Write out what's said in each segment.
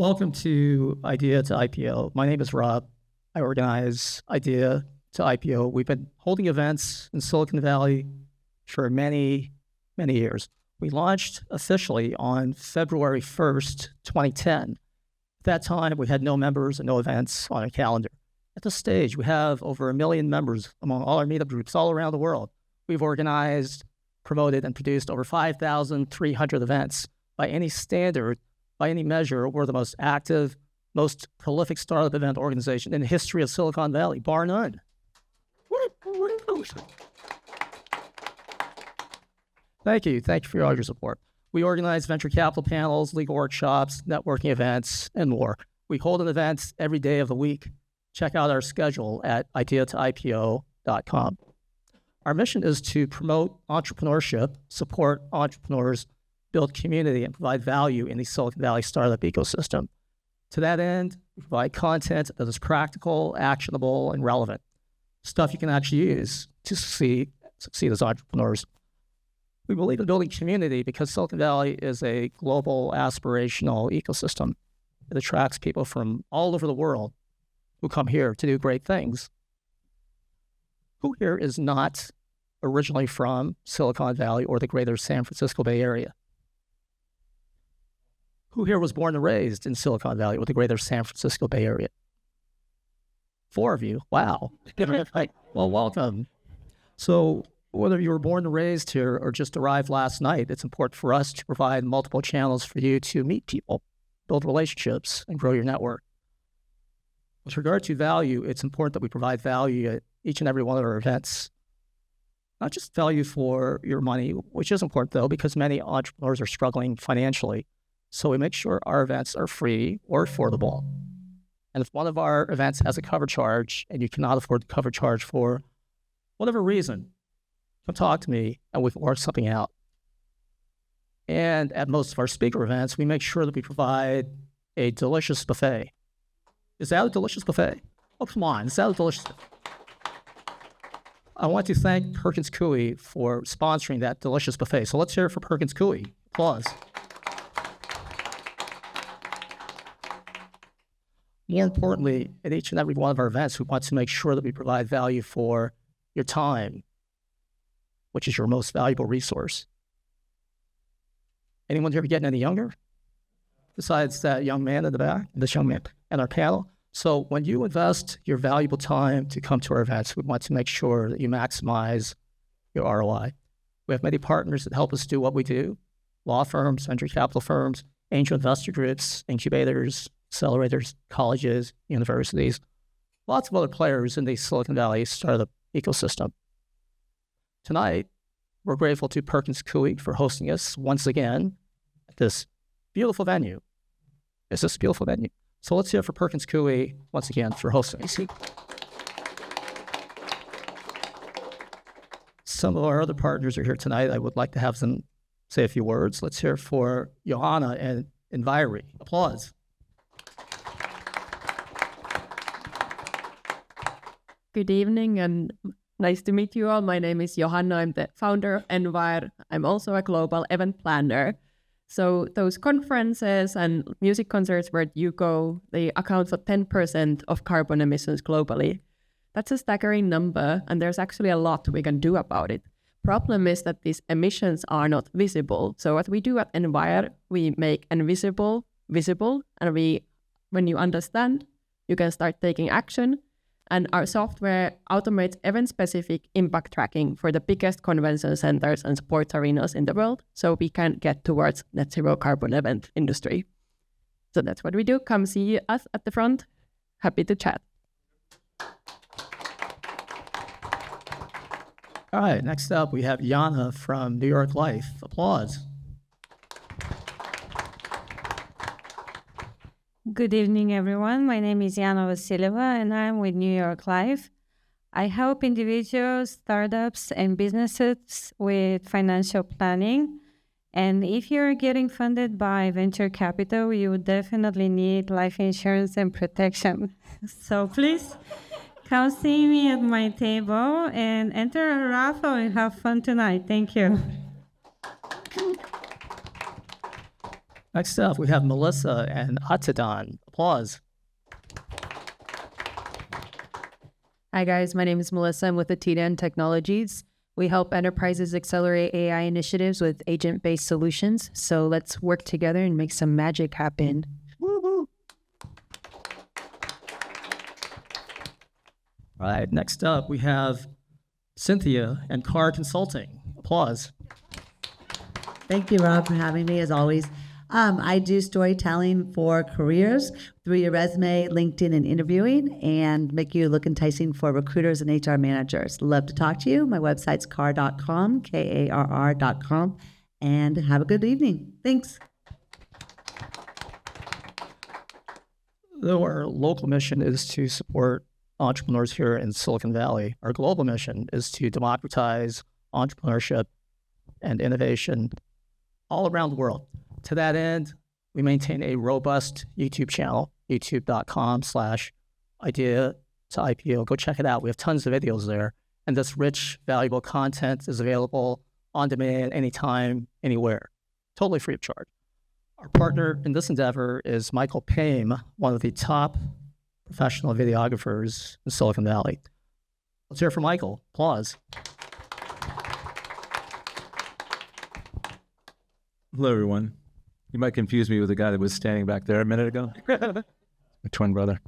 Welcome to Idea to IPO. My name is Rob. I organize Idea to IPO. We've been holding events in Silicon Valley for many, many years. We launched officially on February 1st, 2010. At that time, we had no members and no events on our calendar. At this stage, we have over 1 million members among all our meetup groups all around the world. We've organized, promoted, and produced over 5,300 events. By any standard, by any measure, we're the most active, most prolific startup event organization in the history of Silicon Valley, bar none. Thank you for all your support. We organize venture capital panels, legal workshops, networking events, and more. We hold an event every day of the week. Check out our schedule at ideatoipo.com. Our mission is to promote entrepreneurship, support entrepreneurs, build community, and provide value in the Silicon Valley startup ecosystem. To that end, we provide content that is practical, actionable, and relevant. Stuff you can actually use to succeed as entrepreneurs. We believe in building community because Silicon Valley is a global aspirational ecosystem. It attracts people from all over the world who come here to do great things. Who here is not originally from Silicon Valley or the greater San Francisco Bay Area? Who here was born and raised in Silicon Valley or the greater San Francisco Bay Area? 4 of you. Wow. Well, welcome. So whether you were born and raised here or just arrived last night, it's important for us to provide multiple channels for you to meet people, build relationships, and grow your network. With regard to value, it's important that we provide value at each and every one of our events. Not just value for your money, which is important though, because many entrepreneurs are struggling financially. So we make sure our events are free or affordable. And if one of our events has a cover charge and you cannot afford the cover charge for whatever reason, come talk to me and we can work something out. And at most of our speaker events, we make sure that we provide a delicious buffet. Is that a delicious buffet? Oh, come on, is that a delicious buffet? I want to thank Perkins Coie for sponsoring that delicious buffet. So let's hear it for Perkins Coie. Applause. More importantly, at each and every one of our events, we want to make sure that we provide value for your time, which is your most valuable resource. Anyone here getting any younger? Besides that young man in the back, this young man and our panel. So when you invest your valuable time to come to our events, we want to make sure that you maximize your ROI. We have many partners that help us do what we do: law firms, venture capital firms, angel investor groups, incubators, accelerators, colleges, universities, lots of other players in the Silicon Valley startup ecosystem. Tonight, we're grateful to Perkins Coie for hosting us once again at this beautiful venue. It's this beautiful venue. So let's hear it for Perkins Coie once again for hosting us. Some of our other partners are here tonight. I would like to have them say a few words. Let's hear it for Johanna and Enviri. Applause. Good evening and nice to meet you all. My name is Johanna. I'm the founder of Envir. I'm also a global event planner. So those conferences and music concerts where you go, they account for 10% of carbon emissions globally. That's a staggering number, and there's actually a lot we can do about it. Problem is that these emissions are not visible. So what we do at Envir, we make invisible visible, and when you understand, you can start taking action. And our software automates event-specific impact tracking for the biggest convention centers and sports arenas in the world, so we can get towards net zero carbon event industry. So that's what we do. Come see us at the front. Happy to chat. All right, next up, we have Jana from New York Life. Applause. Good evening, everyone. My name is Jana Vasileva, and I'm with New York Life. I help individuals, startups, and businesses with financial planning. And if you're getting funded by venture capital, you would definitely need life insurance and protection. So please come see me at my table and enter a raffle and have fun tonight. Thank you. Next up, we have Melissa and Atadan. Applause. Hi guys, my name is Melissa. I'm with Atidan Technologies. We help enterprises accelerate AI initiatives with agent-based solutions. So let's work together and make some magic happen. Woo-hoo. All right, next up, we have Cynthia and Car Consulting. Applause. Thank you, Rob, for having me, as always. I do storytelling for careers through your resume, LinkedIn, and interviewing, and make you look enticing for recruiters and HR managers. Love to talk to you. My website's car.com, Karr.com, and have a good evening. Thanks. Though our local mission is to support entrepreneurs here in Silicon Valley, our global mission is to democratize entrepreneurship and innovation all around the world. To that end, we maintain a robust YouTube channel, youtube.com/idea to IPO. Go check it out. We have tons of videos there. And this rich, valuable content is available on demand, anytime, anywhere, totally free of charge. Our partner in this endeavor is Michael Payne, one of the top professional videographers in Silicon Valley. Let's hear it for Michael. Applause. Hello, everyone. You might confuse me with the guy that was standing back there a minute ago. My twin brother.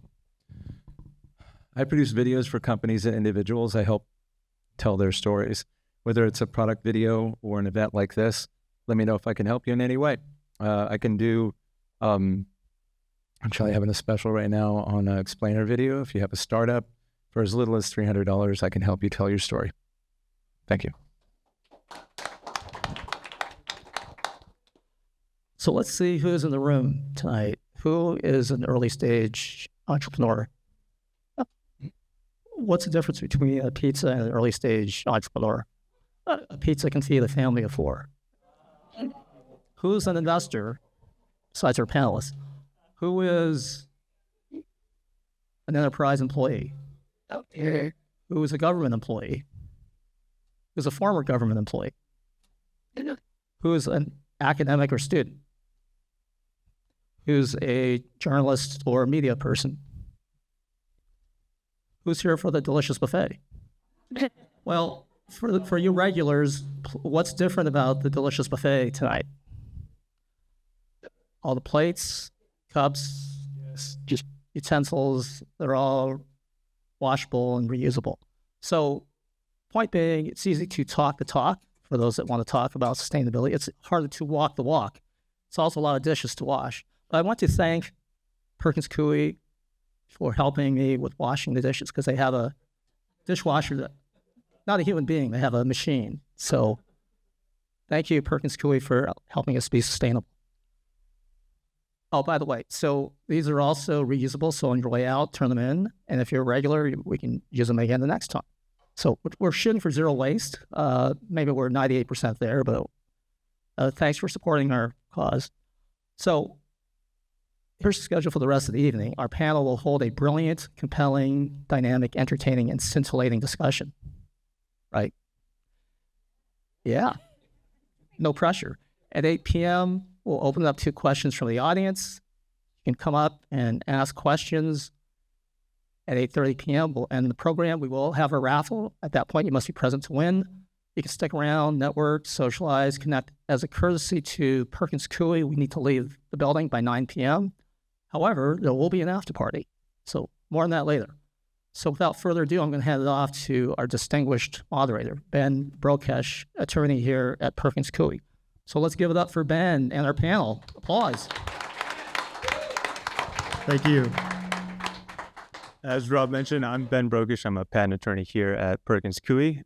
I produce videos for companies and individuals. I help tell their stories. Whether it's a product video or an event like this, let me know if I can help you in any way. I can do, I'm actually having a special right now on an explainer video. If you have a startup, for as little as $300, I can help you tell your story. Thank you. So let's see who's in the room tonight. Who is an early stage entrepreneur? What's the difference between a pizza and an early stage entrepreneur? A pizza can feed a family of 4. Who's an investor besides our panelists? Who is an enterprise employee? Who is a government employee? Who's a former government employee? Who is an academic or student? Who's a journalist or media person? Who's here for the delicious buffet? Well, for you regulars, what's different about the delicious buffet tonight? All the plates, cups, just utensils, they're all washable and reusable. So point being, it's easy to talk the talk for those that want to talk about sustainability. It's harder to walk the walk. It's also a lot of dishes to wash. But I want to thank Perkins Coie for helping me with washing the dishes, because they have a dishwasher that, not a human being, they have a machine. So thank you, Perkins Coie, for helping us be sustainable. Oh, by the way, so these are also reusable. So on your way out, turn them in. And if you're a regular, we can use them again the next time. So we're shooting for zero waste. Maybe we're 98% there, but thanks for supporting our cause. So here's the schedule for the rest of the evening. Our panel will hold a brilliant, compelling, dynamic, entertaining, and scintillating discussion. Right? Yeah. No pressure. At 8 p.m., we'll open it up to questions from the audience. You can come up and ask questions. At 8:30 p.m., we'll end the program. We will have a raffle. At that point, you must be present to win. You can stick around, network, socialize, connect. As a courtesy to Perkins Coie, we need to leave the building by 9 p.m. However, there will be an after party. So more on that later. So without further ado, I'm going to hand it off to our distinguished moderator, Ben Brokesh, attorney here at Perkins Coie. So let's give it up for Ben and our panel. Applause. Thank you. As Rob mentioned, I'm Ben Brokesh. I'm a patent attorney here at Perkins Coie.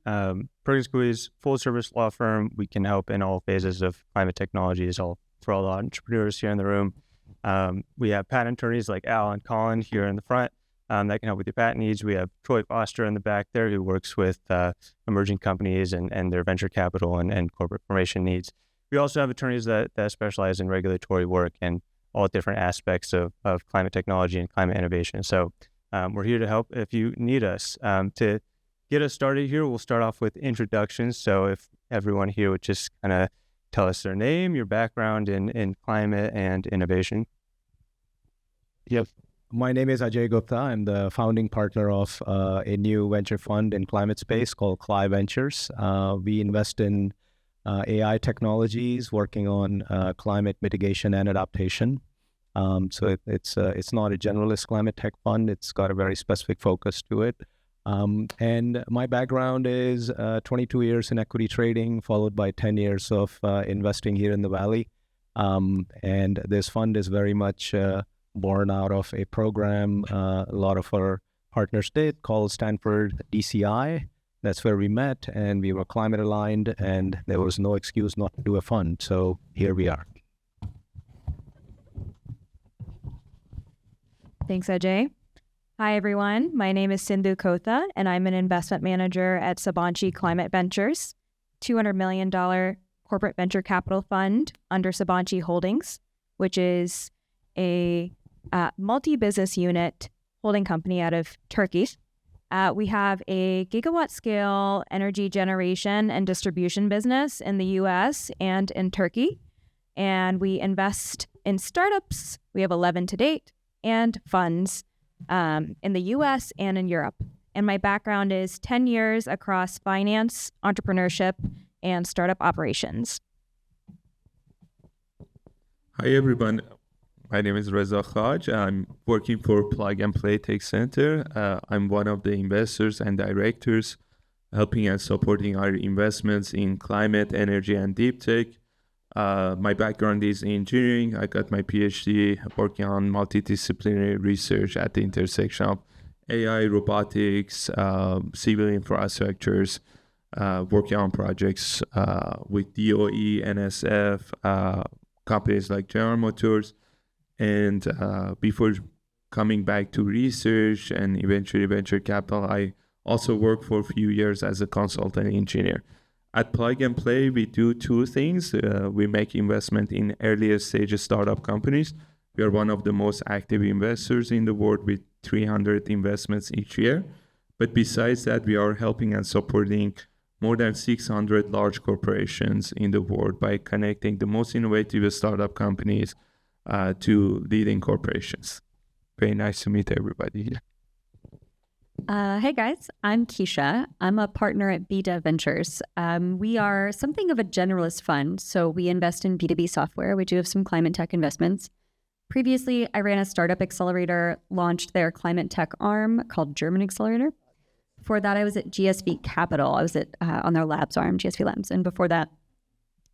Perkins Coie is a full-service law firm. We can help in all phases of climate technologies, for all the entrepreneurs here in the room. We have patent attorneys like Al and Colin here in the front that can help with your patent needs. We have Troy Foster in the back there, who works with emerging companies and their venture capital and corporate formation needs. We also have attorneys that specialize in regulatory work and all different aspects of climate technology and climate innovation. So we're here to help if you need us. To get us started here, we'll start off with introductions. So if everyone here would just kind of tell us their name, your background in climate and innovation. Yep. My name is Ajay Gupta. I'm the founding partner of a new venture fund in climate space called CLAI Ventures. We invest in AI technologies working on climate mitigation and adaptation. So it's not a generalist climate tech fund. It's got a very specific focus to it. And my background is 22 years in equity trading, followed by 10 years of investing here in the Valley. And this fund is very much born out of a program a lot of our partners did called Stanford DCI. That's where we met, and we were climate aligned, and there was no excuse not to do a fund. So here we are. Thanks, Ajay. Hi, everyone. My name is Sindhu Kotha, and I'm an investment manager at Sabanci Climate Ventures, $200 million corporate venture capital fund under Sabanci Holdings, which is a multi-business unit holding company out of Turkey. We have a gigawatt scale energy generation and distribution business in the US and in Turkey. And we invest in startups. We have 11 to date, and funds in the US and in Europe. And my background is 10 years across finance, entrepreneurship, and startup operations. Hi, everyone. My name is Reza Khaj. I'm working for Plug and Play Tech Center. I'm one of the investors and directors helping and supporting our investments in climate, energy, and deep tech. My background is engineering. I got my PhD working on multidisciplinary research at the intersection of AI, robotics, civil infrastructures, working on projects with DOE, NSF, companies like General Motors. And before coming back to research and eventually venture capital, I also worked for a few years as a consultant engineer. At Plug and Play, we do two things. We make investment in earlier stage startup companies. We are one of the most active investors in the world with 300 investments each year. But besides that, we are helping and supporting more than 600 large corporations in the world by connecting the most innovative startup companies to leading corporations. Very nice to meet everybody here. Hey guys, I'm Keshia. I'm a partner at BDev Ventures. We are something of a generalist fund, so we invest in B2B software. We do have some climate tech investments. Previously, I ran a startup accelerator, launched their climate tech arm called German Accelerator. Before that, I was at GSV Capital. I was on their labs arm, GSV Labs. And before that,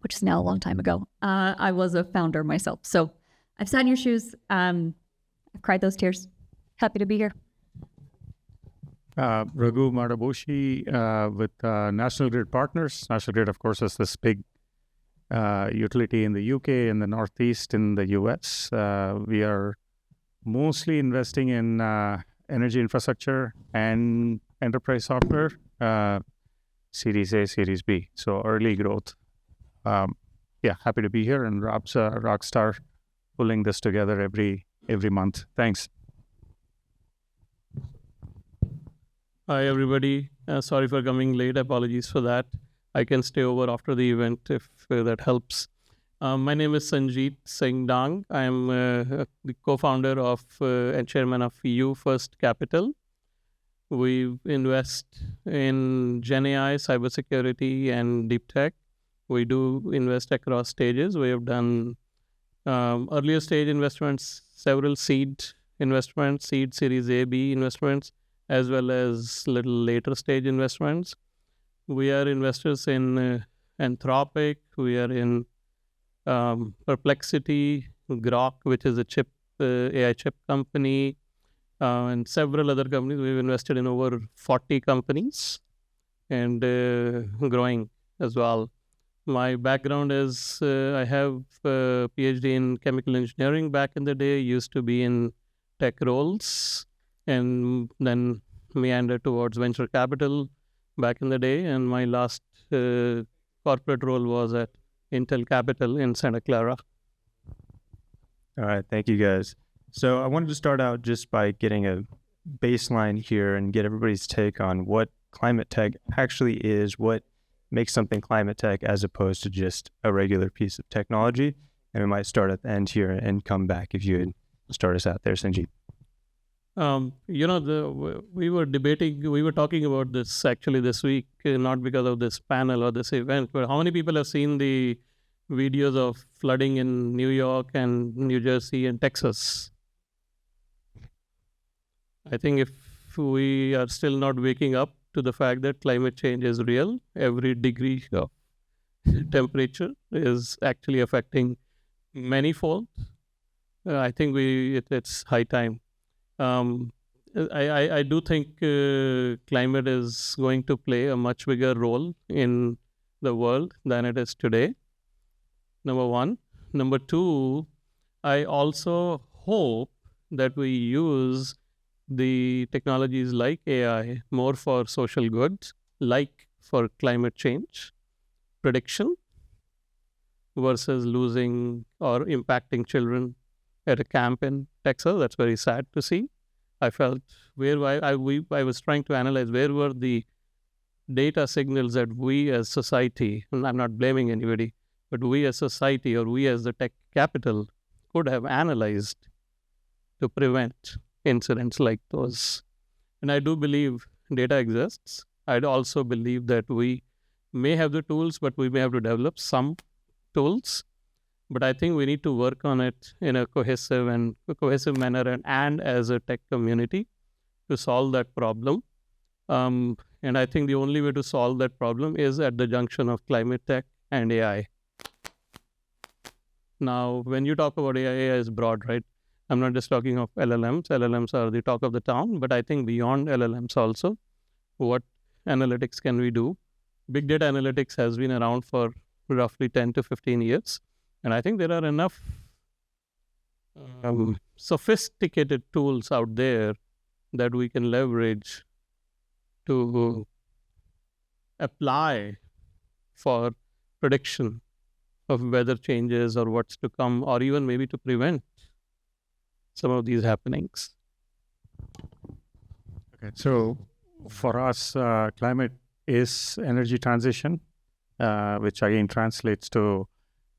which is now a long time ago, I was a founder myself. So I've sat in your shoes. I've cried those tears. Happy to be here. Raghu, Madabushi with National Grid Partners. National Grid, of course, is this big utility in the UK and the Northeast in the US. We are mostly investing in energy infrastructure and enterprise software, Series A, Series B. So early growth. Happy to be here. And Rob's a rock star pulling this together every month. Thanks. Hi, everybody. Sorry for coming late. Apologies for that. I can stay over after the event if that helps. My name is Sanjit Singh. I am the co-founder of and chairman of EU First Capital. We invest in Gen AI, cybersecurity, and deep tech. We do invest across stages. We have done earlier stage investments, several seed investments, seed Series A, B investments, as well as little later stage investments. We are investors in Anthropic. We are in Perplexity, Grok, which is a AI chip company, and several other companies. We've invested in over 40 companies and growing as well. My background is I have a PhD in chemical engineering back in the day, used to be in tech roles, and then meandered towards venture capital back in the day. And my last corporate role was at Intel Capital in Santa Clara. All right, thank you guys. So I wanted to start out just by getting a baseline here and get everybody's take on what climate tech actually is, what make something climate tech as opposed to just a regular piece of technology. And we might start at the end here and come back if you would start us out there, Sanjit. We were talking about this actually this week, not because of this panel or this event, but how many people have seen the videos of flooding in New York and New Jersey and Texas? I think if we are still not waking up to the fact that climate change is real, every degree of temperature is actually affecting manyfold. I think it's high time. I do think climate is going to play a much bigger role in the world than it is today. Number one. Number two, I also hope that we use the technologies like AI more for social goods, like for climate change prediction versus losing or impacting children at a camp in Texas. That's very sad to see. I felt I was trying to analyze where were the data signals that we as society, and I'm not blaming anybody, but we as society or we as the tech capital could have analyzed to prevent incidents like those. And I do believe data exists. I'd also believe that we may have the tools, but we may have to develop some tools. But I think we need to work on it in a cohesive manner and as a tech community to solve that problem. And I think the only way to solve that problem is at the junction of climate tech and AI. Now, when you talk about AI, AI is broad, right? I'm not just talking of LLMs. LLMs are the talk of the town, but I think beyond LLMs also, what analytics can we do? Big data analytics has been around for roughly 10 to 15 years. And I think there are enough sophisticated tools out there that we can leverage to apply for prediction of weather changes or what's to come, or even maybe to prevent some of these happenings. Okay, so for us, climate is energy transition, which again translates to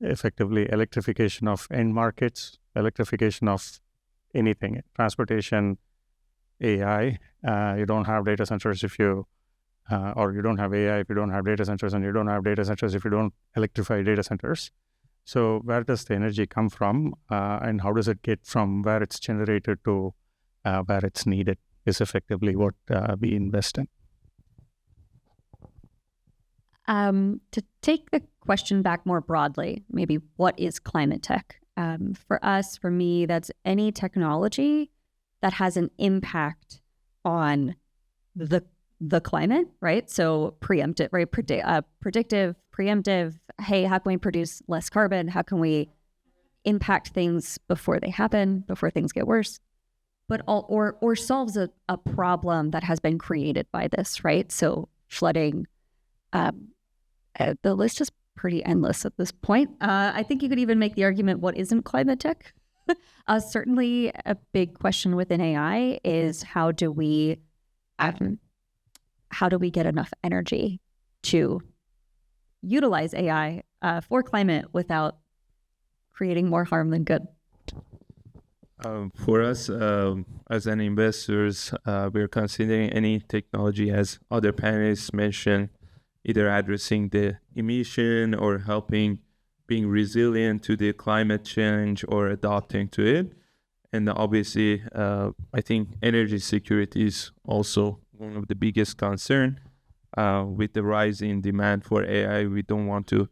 effectively electrification of end markets, electrification of anything, transportation, AI. You don't have data centers if you, or you don't have AI if you don't have data centers, and you don't have data centers if you don't electrify data centers. So where does the energy come from, and how does it get from where it's generated to where it's needed is effectively what we invest in. To take the question back more broadly, maybe what is climate tech? For me, that's any technology that has an impact on the climate, right? So preemptive, right? Predictive, preemptive. Hey, how can we produce less carbon? How can we impact things before they happen, before things get worse? But or solves a problem that has been created by this, right? So flooding. The list is pretty endless at this point. I think you could even make the argument, what isn't climate tech? Certainly a big question within AI is how do we get enough energy to utilize AI for climate without creating more harm than good? For us, as an investors, we're considering any technology, as other panelists mentioned, either addressing the emission or helping being resilient to the climate change or adapting to it. And obviously, I think energy security is also one of the biggest concern. With the rise in demand for AI, we don't want to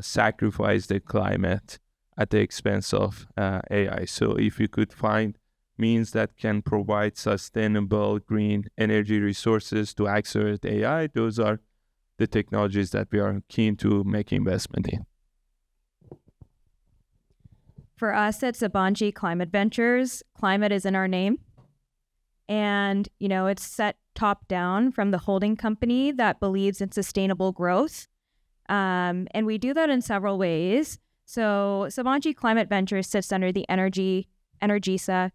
sacrifice the climate at the expense of AI. So if you could find means that can provide sustainable green energy resources to accelerate AI, those are the technologies that we are keen to make investment in. For us at Sabanci Climate Ventures, climate is in our name. And, it's set top down from the holding company that believes in sustainable growth. And we do that in several ways. So Sabanci Climate Ventures sits under the Energisa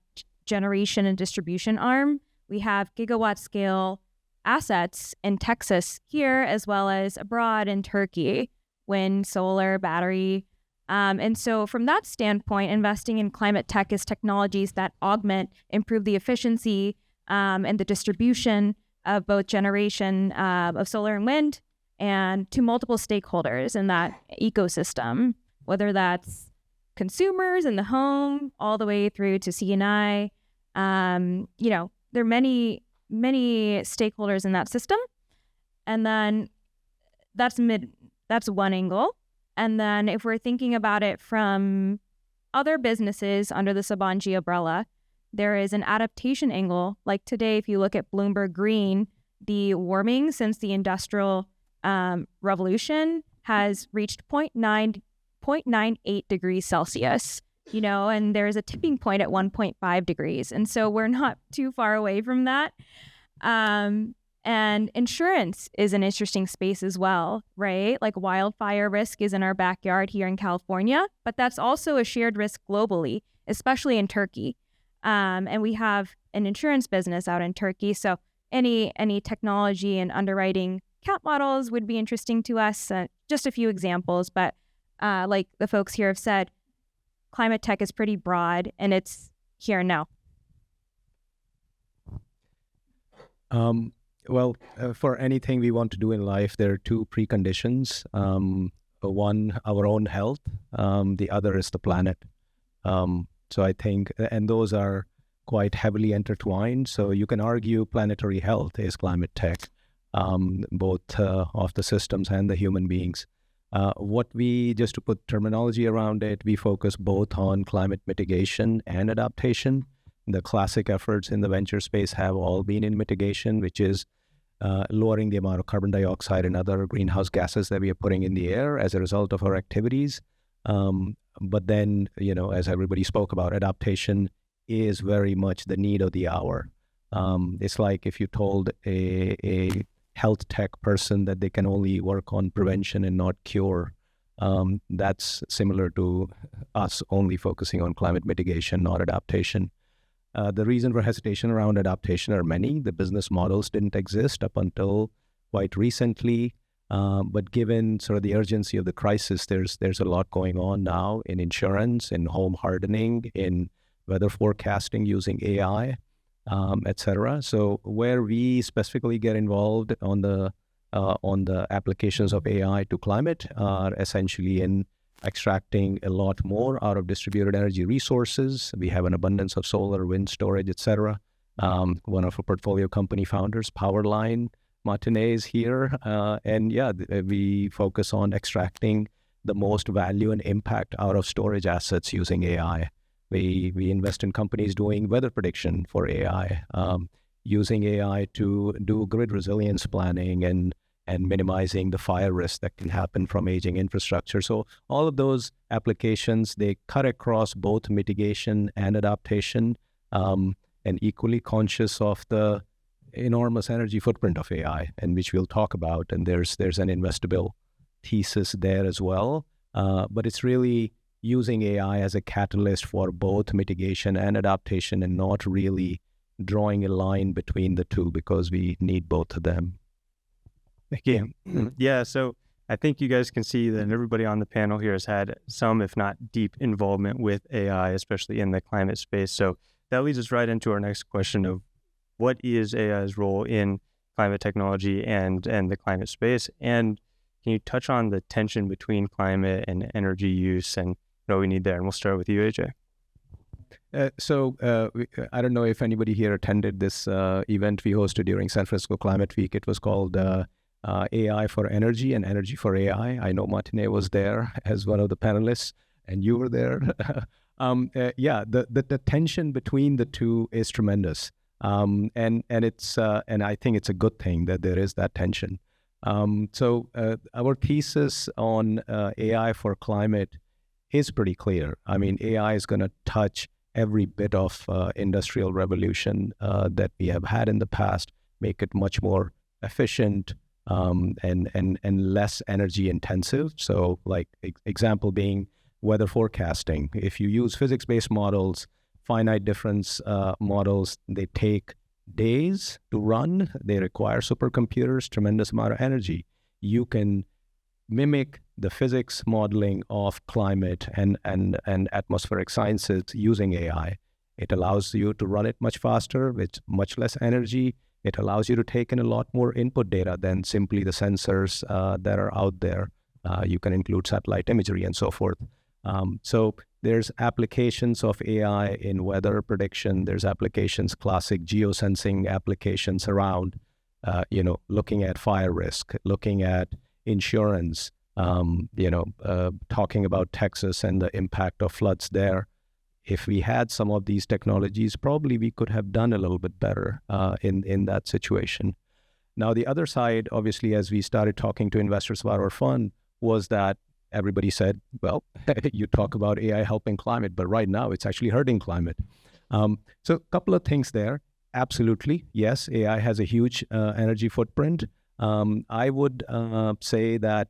generation and distribution arm. We have gigawatt scale assets in Texas here as well as abroad in Turkey, wind, solar, battery. And so from that standpoint, investing in climate tech is technologies that augment, improve the efficiency and the distribution of both generation of solar and wind and to multiple stakeholders in that ecosystem, whether that's consumers in the home all the way through to C&I. There are many stakeholders in that system. And then that's one angle. And then if we're thinking about it from other businesses under the Sabanci umbrella, there is an adaptation angle. Like today, if you look at Bloomberg Green, the warming since the Industrial Revolution has reached 0.98 degrees Celsius, and there's a tipping point at 1.5 degrees. And so we're not too far away from that. And insurance is an interesting space as well, right? Like wildfire risk is in our backyard here in California, but that's also a shared risk globally, especially in Turkey. And we have an insurance business out in Turkey. So any technology and underwriting cat models would be interesting to us. Just a few examples, but like the folks here have said, climate tech is pretty broad and it's here and now. Well, for anything we want to do in life, there are two preconditions. One, our own health. The other is the planet. So I think, and those are quite heavily intertwined. So you can argue planetary health is climate tech, both of the systems and the human beings. Just to put terminology around it, we focus both on climate mitigation and adaptation. The classic efforts in the venture space have all been in mitigation, which is lowering the amount of carbon dioxide and other greenhouse gases that we are putting in the air as a result of our activities. But then, as everybody spoke about, adaptation is very much the need of the hour. It's like if you told a health tech person that they can only work on prevention and not cure. That's similar to us only focusing on climate mitigation, not adaptation. The reason for hesitation around adaptation are many. The business models didn't exist up until quite recently. But given sort of the urgency of the crisis, there's a lot going on now in insurance, in home hardening, in weather forecasting using AI, et cetera. So where we specifically get involved on the applications of AI to climate are essentially in extracting a lot more out of distributed energy resources. We have an abundance of solar, wind storage, et cetera. One of our portfolio company founders, Powerline Martinez, is here. We focus on extracting the most value and impact out of storage assets using AI. We invest in companies doing weather prediction for AI, using AI to do grid resilience planning and minimizing the fire risk that can happen from aging infrastructure. So all of those applications, they cut across both mitigation and adaptation, and equally conscious of the enormous energy footprint of AI, and which we'll talk about. And there's an investable thesis there as well. But it's really using AI as a catalyst for both mitigation and adaptation and not really drawing a line between the two because we need both of them. Yeah. Yeah. So I think you guys can see that everybody on the panel here has had some, if not deep, involvement with AI, especially in the climate space. So that leads us right into our next question of what is AI's role in climate technology and the climate space? And can you touch on the tension between climate and energy use and what we need there? And we'll start with you, Ajay. I don't know if anybody here attended this event we hosted during San Francisco Climate Week. It was called AI for Energy and Energy for AI. I know Martinez was there as one of the panelists, and you were there. The tension between the two is tremendous, and I think it's a good thing that there is that tension. Our thesis on AI for climate is pretty clear. I mean, AI is going to touch every bit of industrial revolution that we have had in the past, make it much more efficient, and less energy intensive. So like example being weather forecasting. If you use physics-based models, finite difference models, they take days to run. They require supercomputers, tremendous amount of energy. You can mimic the physics modeling of climate and atmospheric sciences using AI. It allows you to run it much faster with much less energy. It allows you to take in a lot more input data than simply the sensors that are out there. You can include satellite imagery and so forth. So there's applications of AI in weather prediction. There's applications, classic geosensing applications around, looking at fire risk, looking at insurance, talking about Texas and the impact of floods there. If we had some of these technologies, probably we could have done a little bit better in that situation. Now, the other side, obviously, as we started talking to investors about our fund, was that everybody said, well, you talk about AI helping climate, but right now it's actually hurting climate. So a couple of things there. Absolutely, yes, AI has a huge energy footprint. I would say that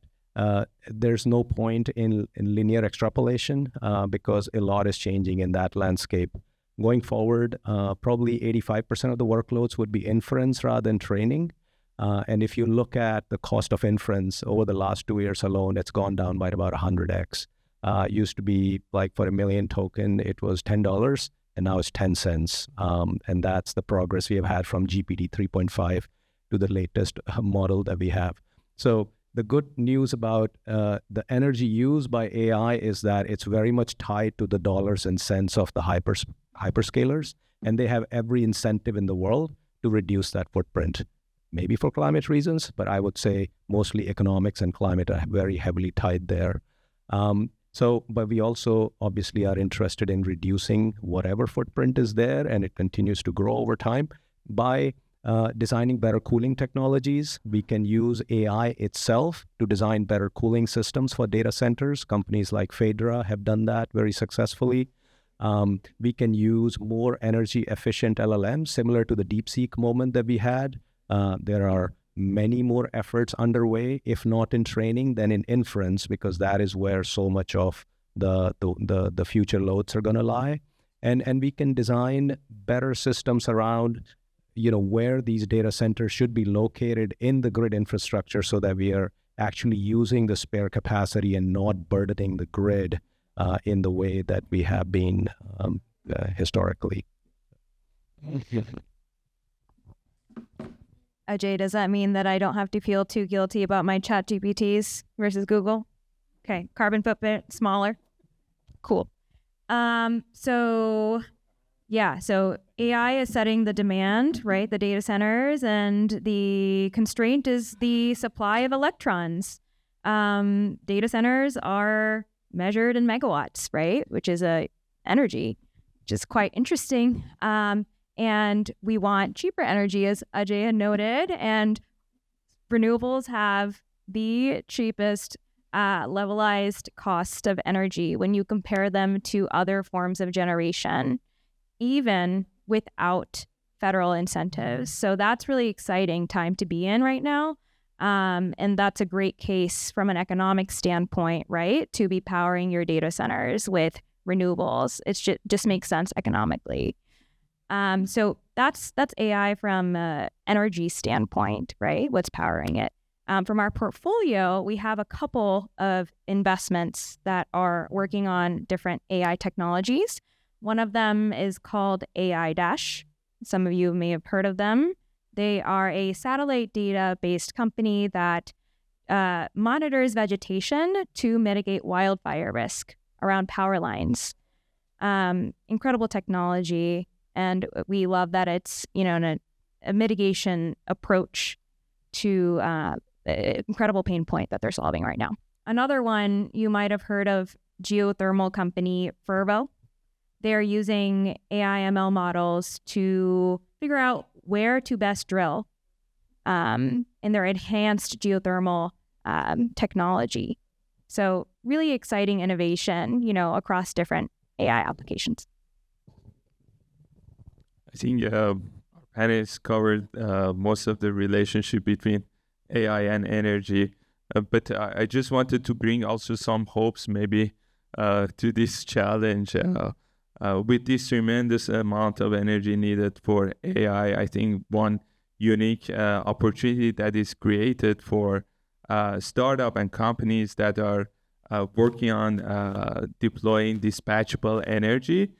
there's no point in linear extrapolation because a lot is changing in that landscape. Going forward, probably 85% of the workloads would be inference rather than training. And if you look at the cost of inference over the last 2 years alone, it's gone down by about 100x. Used to be like for a million token, it was $10, and now it's 10 cents. And that's the progress we have had from GPT 3.5 to the latest model that we have. So the good news about the energy used by AI is that it's very much tied to the dollars and cents of the hyperscalers, and they have every incentive in the world to reduce that footprint. Maybe for climate reasons, but I would say mostly economics and climate are very heavily tied there. But we also obviously are interested in reducing whatever footprint is there, and it continues to grow over time by designing better cooling technologies. We can use AI itself to design better cooling systems for data centers. Companies like Phaedra have done that very successfully. We can use more energy efficient LLMs, similar to the DeepSeek moment that we had. There are many more efforts underway, if not in training, than in inference, because that is where so much of the future loads are going to lie. And we can design better systems around, where these data centers should be located in the grid infrastructure so that we are actually using the spare capacity and not burdening the grid in the way that we have been historically. Ajay, does that mean that I don't have to feel too guilty about my chat GPTs versus Google? Okay, carbon footprint, smaller. Cool. So AI is setting the demand, right? The data centers, and the constraint is the supply of electrons. Data centers are measured in megawatts, right? Which is energy, which is quite interesting. And we want cheaper energy, as Ajay had noted, and renewables have the cheapest levelized cost of energy when you compare them to other forms of generation, even without federal incentives. So that's really exciting time to be in right now. And that's a great case from an economic standpoint, right? To be powering your data centers with renewables. It just makes sense economically. So that's AI from an energy standpoint, right? What's powering it? From our portfolio, we have a couple of investments that are working on different AI technologies. One of them is called AI Dash. Some of you may have heard of them. They are a satellite data-based company that monitors vegetation to mitigate wildfire risk around power lines. Incredible technology. And we love that it's, a mitigation approach to an incredible pain point that they're solving right now. Another one, you might have heard of geothermal company Fervo. They're using AI ML models to figure out where to best drill in their enhanced geothermal technology. So really exciting innovation, across different AI applications. I think panelists covered most of the relationship between AI and energy, but I just wanted to bring also some hopes maybe to this challenge. with this tremendous amount of energy needed for AI, I think one unique opportunity that is created for startup and companies that are working on deploying dispatchable energy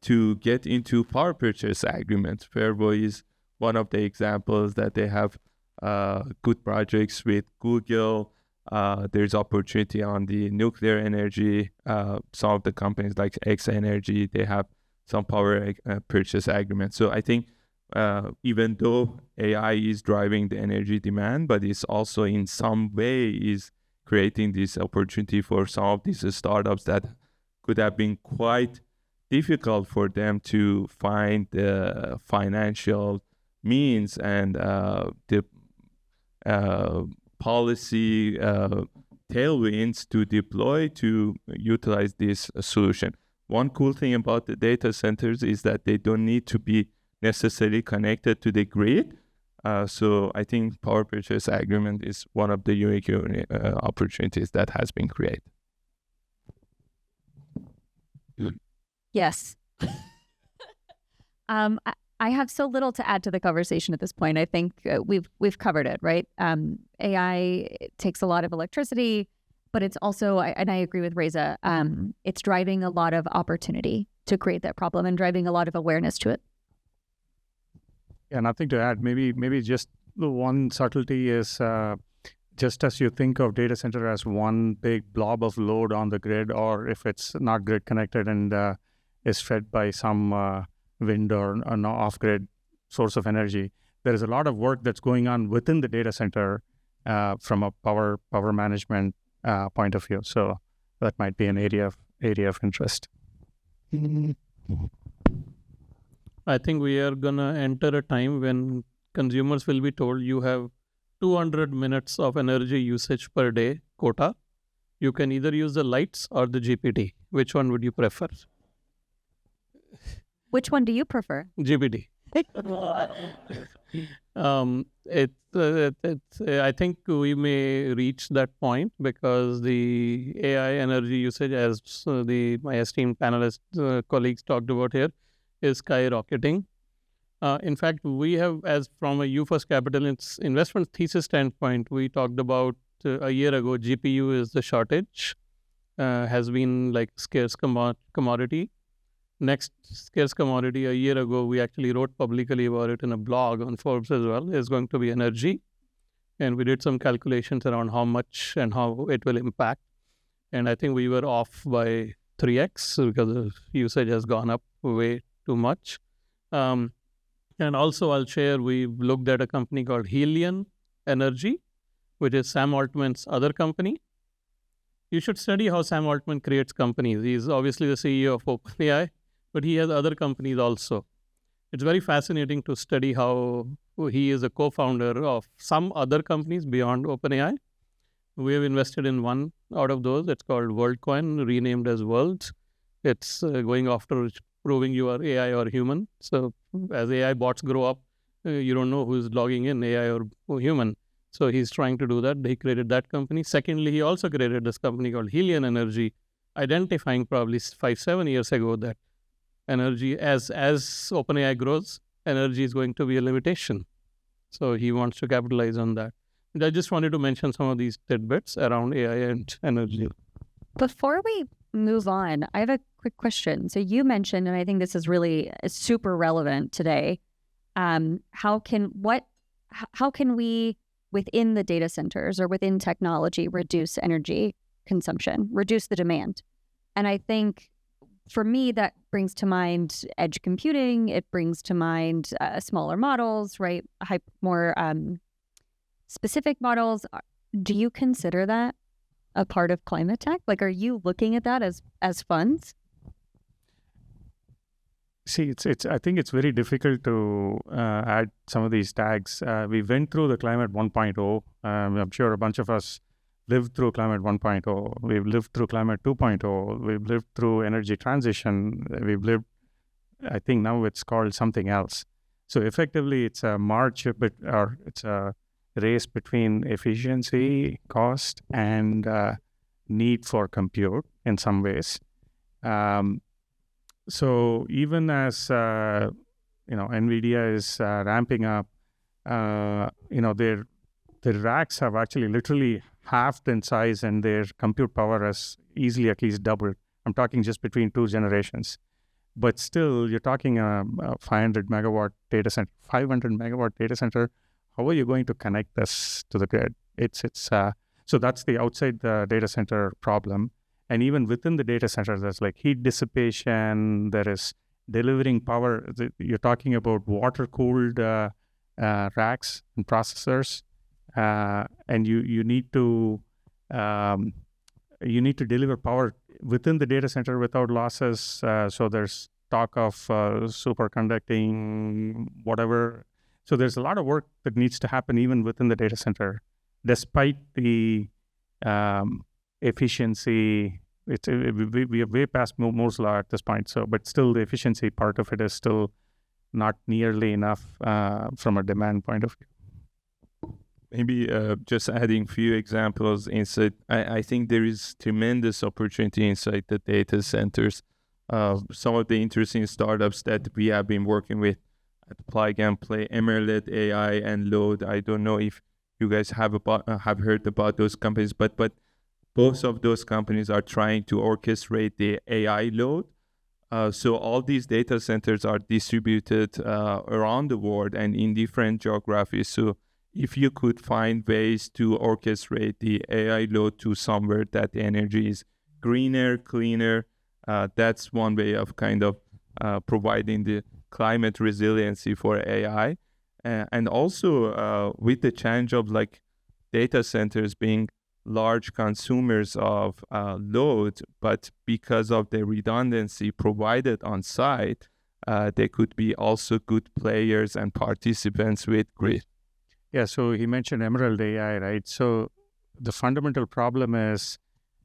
to get into power purchase agreements. Fairboy is one of the examples that they have good projects with Google. There's opportunity on the nuclear energy. Some of the companies like X Energy, they have some power purchase agreements. So I think even though AI is driving the energy demand, but it's also in some way is creating this opportunity for some of these startups that could have been quite difficult for them to find the financial means and the policy tailwinds to deploy to utilize this solution. One cool thing about the data centers is that they don't need to be necessarily connected to the grid. So I think power purchase agreement is one of the unique opportunities that has been created. Yes. I have so little to add to the conversation at this point. I think we've covered it, right? AI takes a lot of electricity, but it's also, and I agree with Reza, it's driving a lot of opportunity to create that problem and driving a lot of awareness to it. Yeah, nothing to add. Maybe just the one subtlety is just as you think of data center as one big blob of load on the grid, or if it's not grid connected and is fed by some wind or an off-grid source of energy, there is a lot of work that's going on within the data center from a power management point of view. So that might be an area of interest. I think we are going to enter a time when consumers will be told you have 200 minutes of energy usage per day quota. You can either use the lights or the GPT. Which one would you prefer? Which one do you prefer? GPT. I think we may reach that point because the AI energy usage, as my esteemed panelist colleagues talked about here, is skyrocketing. In fact, we have, as from a U-First Capital investment thesis standpoint, we talked about a year ago, GPU is the shortage, has been like scarce commodity. Next scarce commodity, a year ago, we actually wrote publicly about it in a blog on Forbes as well, is going to be energy. And we did some calculations around how much and how it will impact. And I think we were off by 3x because the usage has gone up way too much. And also I'll share, we've looked at a company called Helion Energy, which is Sam Altman's other company. You should study how Sam Altman creates companies. He's obviously the CEO of OpenAI, but he has other companies also. It's very fascinating to study how he is a co-founder of some other companies beyond OpenAI. We have invested in one out of those. It's called WorldCoin, renamed as Worlds. It's going after proving you are AI or human. So as AI bots grow up, you don't know who's logging in, AI or human. So he's trying to do that. He created that company. Secondly, he also created this company called Helion Energy, identifying probably 5-7 years ago that energy, as OpenAI grows, energy is going to be a limitation. So he wants to capitalize on that. And I just wanted to mention some of these tidbits around AI and energy. Before we move on, I have a quick question. So you mentioned, and I think this is really super relevant today, how can we, within the data centers or within technology, reduce energy consumption, reduce the demand? And I think for me, that brings to mind edge computing. It brings to mind smaller models, right? More specific models. Do you consider that a part of climate tech? Like, are you looking at that as funds? See, I think it's very difficult to add some of these tags. We went through the climate 1.0. I'm sure a bunch of us lived through climate 1.0. We've lived through climate 2.0. We've lived through energy transition. I think now it's called something else. So effectively, it's a march, or it's a race between efficiency, cost, and need for compute in some ways. So even as NVIDIA is ramping up, their racks have actually literally halved in size, and their compute power has easily at least doubled. I'm talking just between 2 generations. But still, you're talking a 500 megawatt data center, 500 megawatt data center. How are you going to connect this to the grid? So that's the outside the data center problem. And even within the data center, there's like heat dissipation, there is delivering power. You're talking about water-cooled racks and processors, and you need to deliver power within the data center without losses. So there's talk of superconducting, whatever. So there's a lot of work that needs to happen even within the data center, despite the efficiency. We are way past Moore's law at this point. So, but still, the efficiency part of it is still not nearly enough from a demand point of view. Maybe just adding few examples inside. I think there is tremendous opportunity inside the data centers. Some of the interesting startups that we have been working with at Plug and Play, Emerald AI and Load. I don't know if you guys have heard about those companies, but both of those companies are trying to orchestrate the AI load. So all these data centers are distributed around the world and in different geographies. So if you could find ways to orchestrate the AI load to somewhere that the energy is greener, cleaner, that's one way of kind of providing the climate resiliency for AI. And also with the challenge of like data centers being large consumers of load, but because of the redundancy provided on site, they could be also good players and participants with grid. Yeah, so he mentioned Emerald AI, right? So the fundamental problem is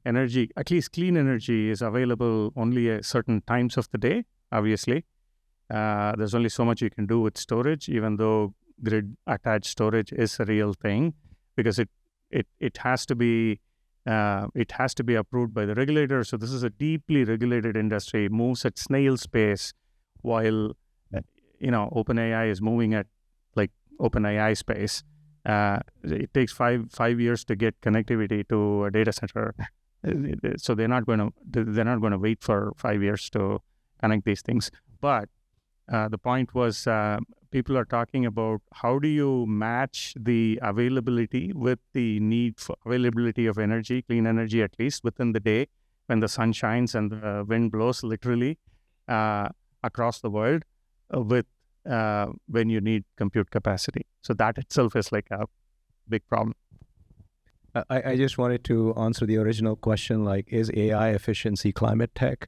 energy, at least clean energy, is available only at certain times of the day, obviously. There's only so much you can do with storage, even though grid-attached storage is a real thing, because it has to be approved by the regulator. So this is a deeply regulated industry, moves at snail's pace, while OpenAI is moving at like OpenAI space. It takes five years to get connectivity to a data center. So they're not going to wait for 5 years to connect these things. But the point was, people are talking about how do you match the availability with the need for availability of energy, clean energy, at least within the day when the sun shines and the wind blows literally across the world with when you need compute capacity. So that itself is like a big problem. I just wanted to answer the original question, like, is AI efficiency climate tech?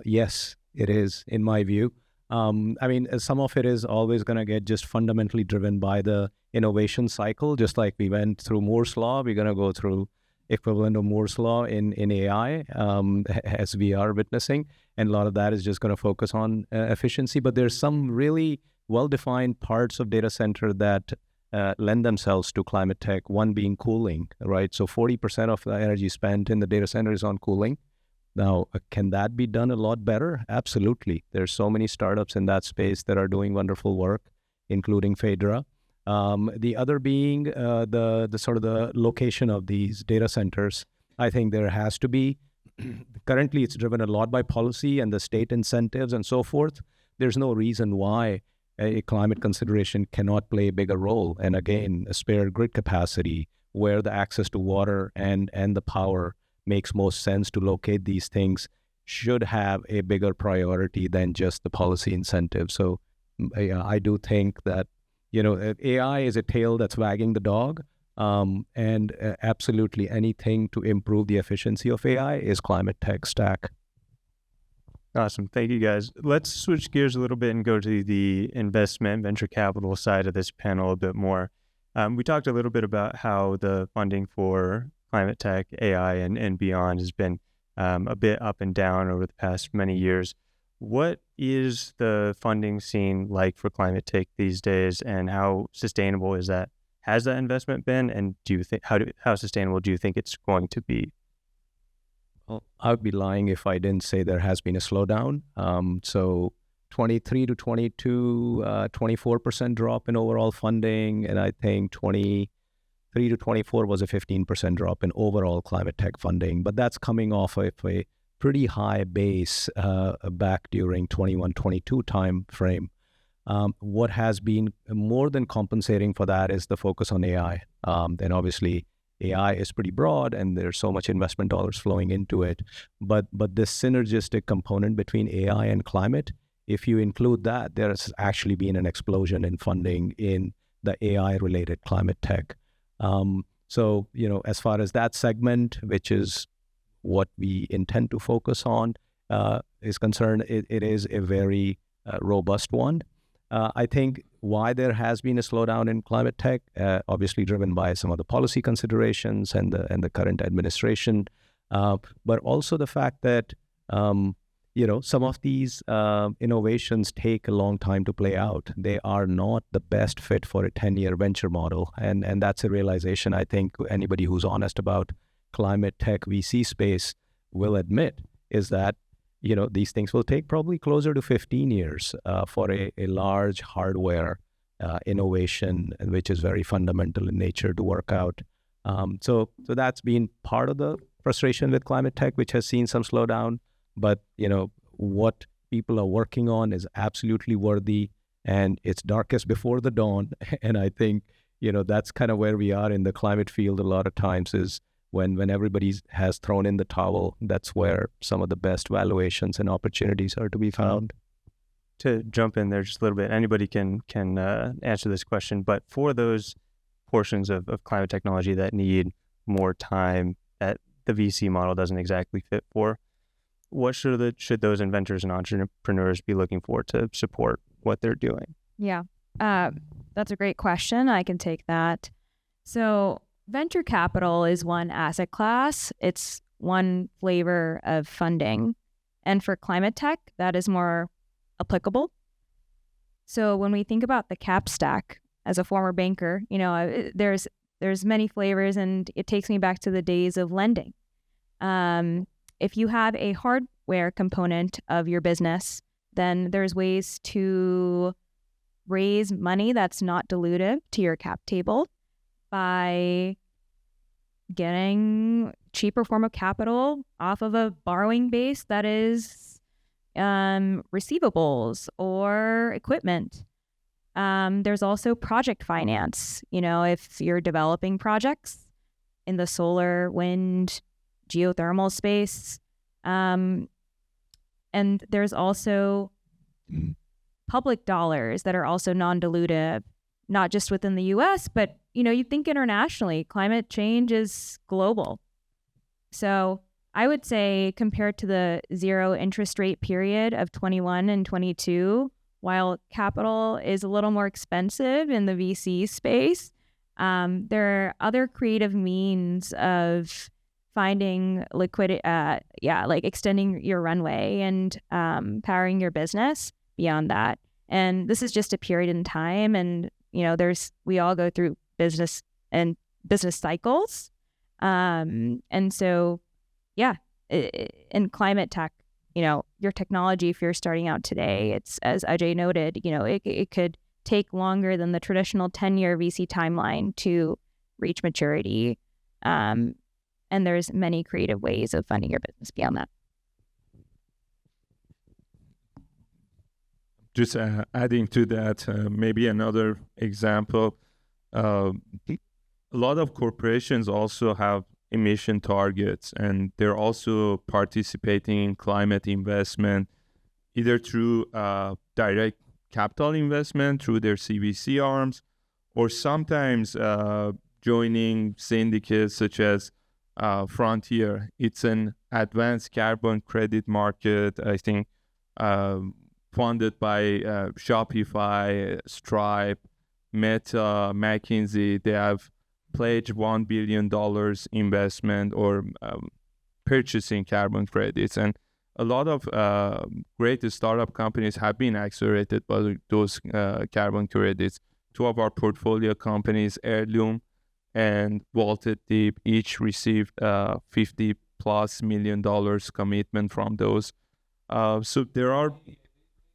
Yes, it is, in my view. I mean, some of it is always going to get just fundamentally driven by the innovation cycle. Just like we went through Moore's law, we're going to go through equivalent of Moore's law in AI, as we are witnessing. And a lot of that is just going to focus on efficiency. But there's some really well-defined parts of data center that lend themselves to climate tech, one being cooling, right? So 40% of the energy spent in the data center is on cooling. Now, can that be done a lot better? Absolutely. There's so many startups in that space that are doing wonderful work, including Phaedra. The other being the sort of the location of these data centers. I think there has to be, currently it's driven a lot by policy and the state incentives and so forth. There's no reason why a climate consideration cannot play a bigger role. And again, a spare grid capacity where the access to water and the power makes most sense to locate these things should have a bigger priority than just the policy incentive. So I do think that, AI is a tail that's wagging the dog, and absolutely anything to improve the efficiency of AI is climate tech stack. Awesome. Thank you, guys. Let's switch gears a little bit and go to the investment venture capital side of this panel a bit more. We talked a little bit about how the funding for climate tech, AI, and beyond has been a bit up and down over the past many years. What is the funding scene like for climate tech these days, and how sustainable is that? Has that investment been, and do you think how sustainable do you think it's going to be? Well, I would be lying if I didn't say there has been a slowdown. So 23 to 22, 24% drop in overall funding, and I think 23 to 24 was a 15% drop in overall climate tech funding. But that's coming off of a pretty high base back during 21-22 time frame. What has been more than compensating for that is the focus on AI. And obviously, AI is pretty broad, and there's so much investment dollars flowing into it. But this synergistic component between AI and climate, if you include that, there has actually been an explosion in funding in the AI-related climate tech. So, as far as that segment, which is what we intend to focus on, is concerned, it is a very robust one. I think why there has been a slowdown in climate tech, obviously driven by some of the policy considerations and the current administration, but also the fact that some of these innovations take a long time to play out. They are not the best fit for a 10-year venture model, and that's a realization I think anybody who's honest about climate tech VC space will admit, is that these things will take probably closer to 15 years for a large hardware innovation, which is very fundamental in nature, to work out. So that's been part of the frustration with climate tech, which has seen some slowdown. But what people are working on is absolutely worthy, and it's darkest before the dawn. And I think that's kind of where we are in the climate field a lot of times, is when everybody has thrown in the towel, that's where some of the best valuations and opportunities are to be found. To jump in there just a little bit, anybody can answer this question, but for those portions of climate technology that need more time, that the VC model doesn't exactly fit for, what should those inventors and entrepreneurs be looking for to support what they're doing? Yeah, that's a great question. I can take that. So venture capital is one asset class. It's one flavor of funding. And for climate tech, that is more applicable. So when we think about the cap stack, as a former banker, there's many flavors, and it takes me back to the days of lending. If you have a hardware component of your business, then there's ways to raise money that's not dilutive to your cap table by getting cheaper form of capital off of a borrowing base that is receivables or equipment. There's also project finance. If you're developing projects in the solar, wind, geothermal space, and there's also public dollars that are also non-dilutive, not just within the US, but you think internationally, climate change is global. So I would say, compared to the zero interest rate period of 21 and 22, while capital is a little more expensive in the VC space, there are other creative means of finding liquidity, like extending your runway and powering your business beyond that. And this is just a period in time, and we all go through business cycles, and so in climate tech, your technology, if you're starting out today, it's, as Ajay noted, it could take longer than the traditional 10-year VC timeline to reach maturity, and there's many creative ways of funding your business beyond that. Just adding to that, maybe another example. A lot of corporations also have emission targets, and they're also participating in climate investment, either through direct capital investment through their CVC arms, or sometimes joining syndicates such as Frontier. It's an advanced carbon credit market, I think, funded by Shopify, Stripe, Meta, McKinsey. They have pledged $1 billion investment or purchasing carbon credits. And a lot of great startup companies have been accelerated by those carbon credits. Two of our portfolio companies, Heirloom and Vaulted Deep, each received $50+ plus million commitment from those. So there are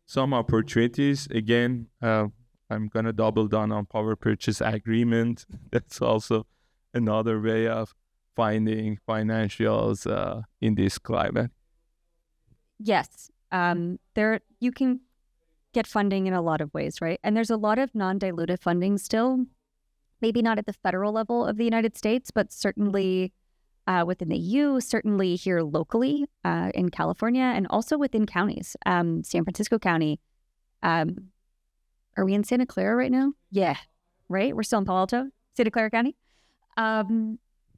some opportunities. Again, I'm going to double down on power purchase agreement. That's also another way of finding financials in this climate. Yes. There you can get funding in a lot of ways, right? And there's a lot of non-dilutive funding still, maybe not at the federal level of the United States, but certainly within the EU, certainly here locally in California, and also within counties. San Francisco County. Are we in Santa Clara right now? Yeah, right? We're still in Palo Alto, Santa Clara County.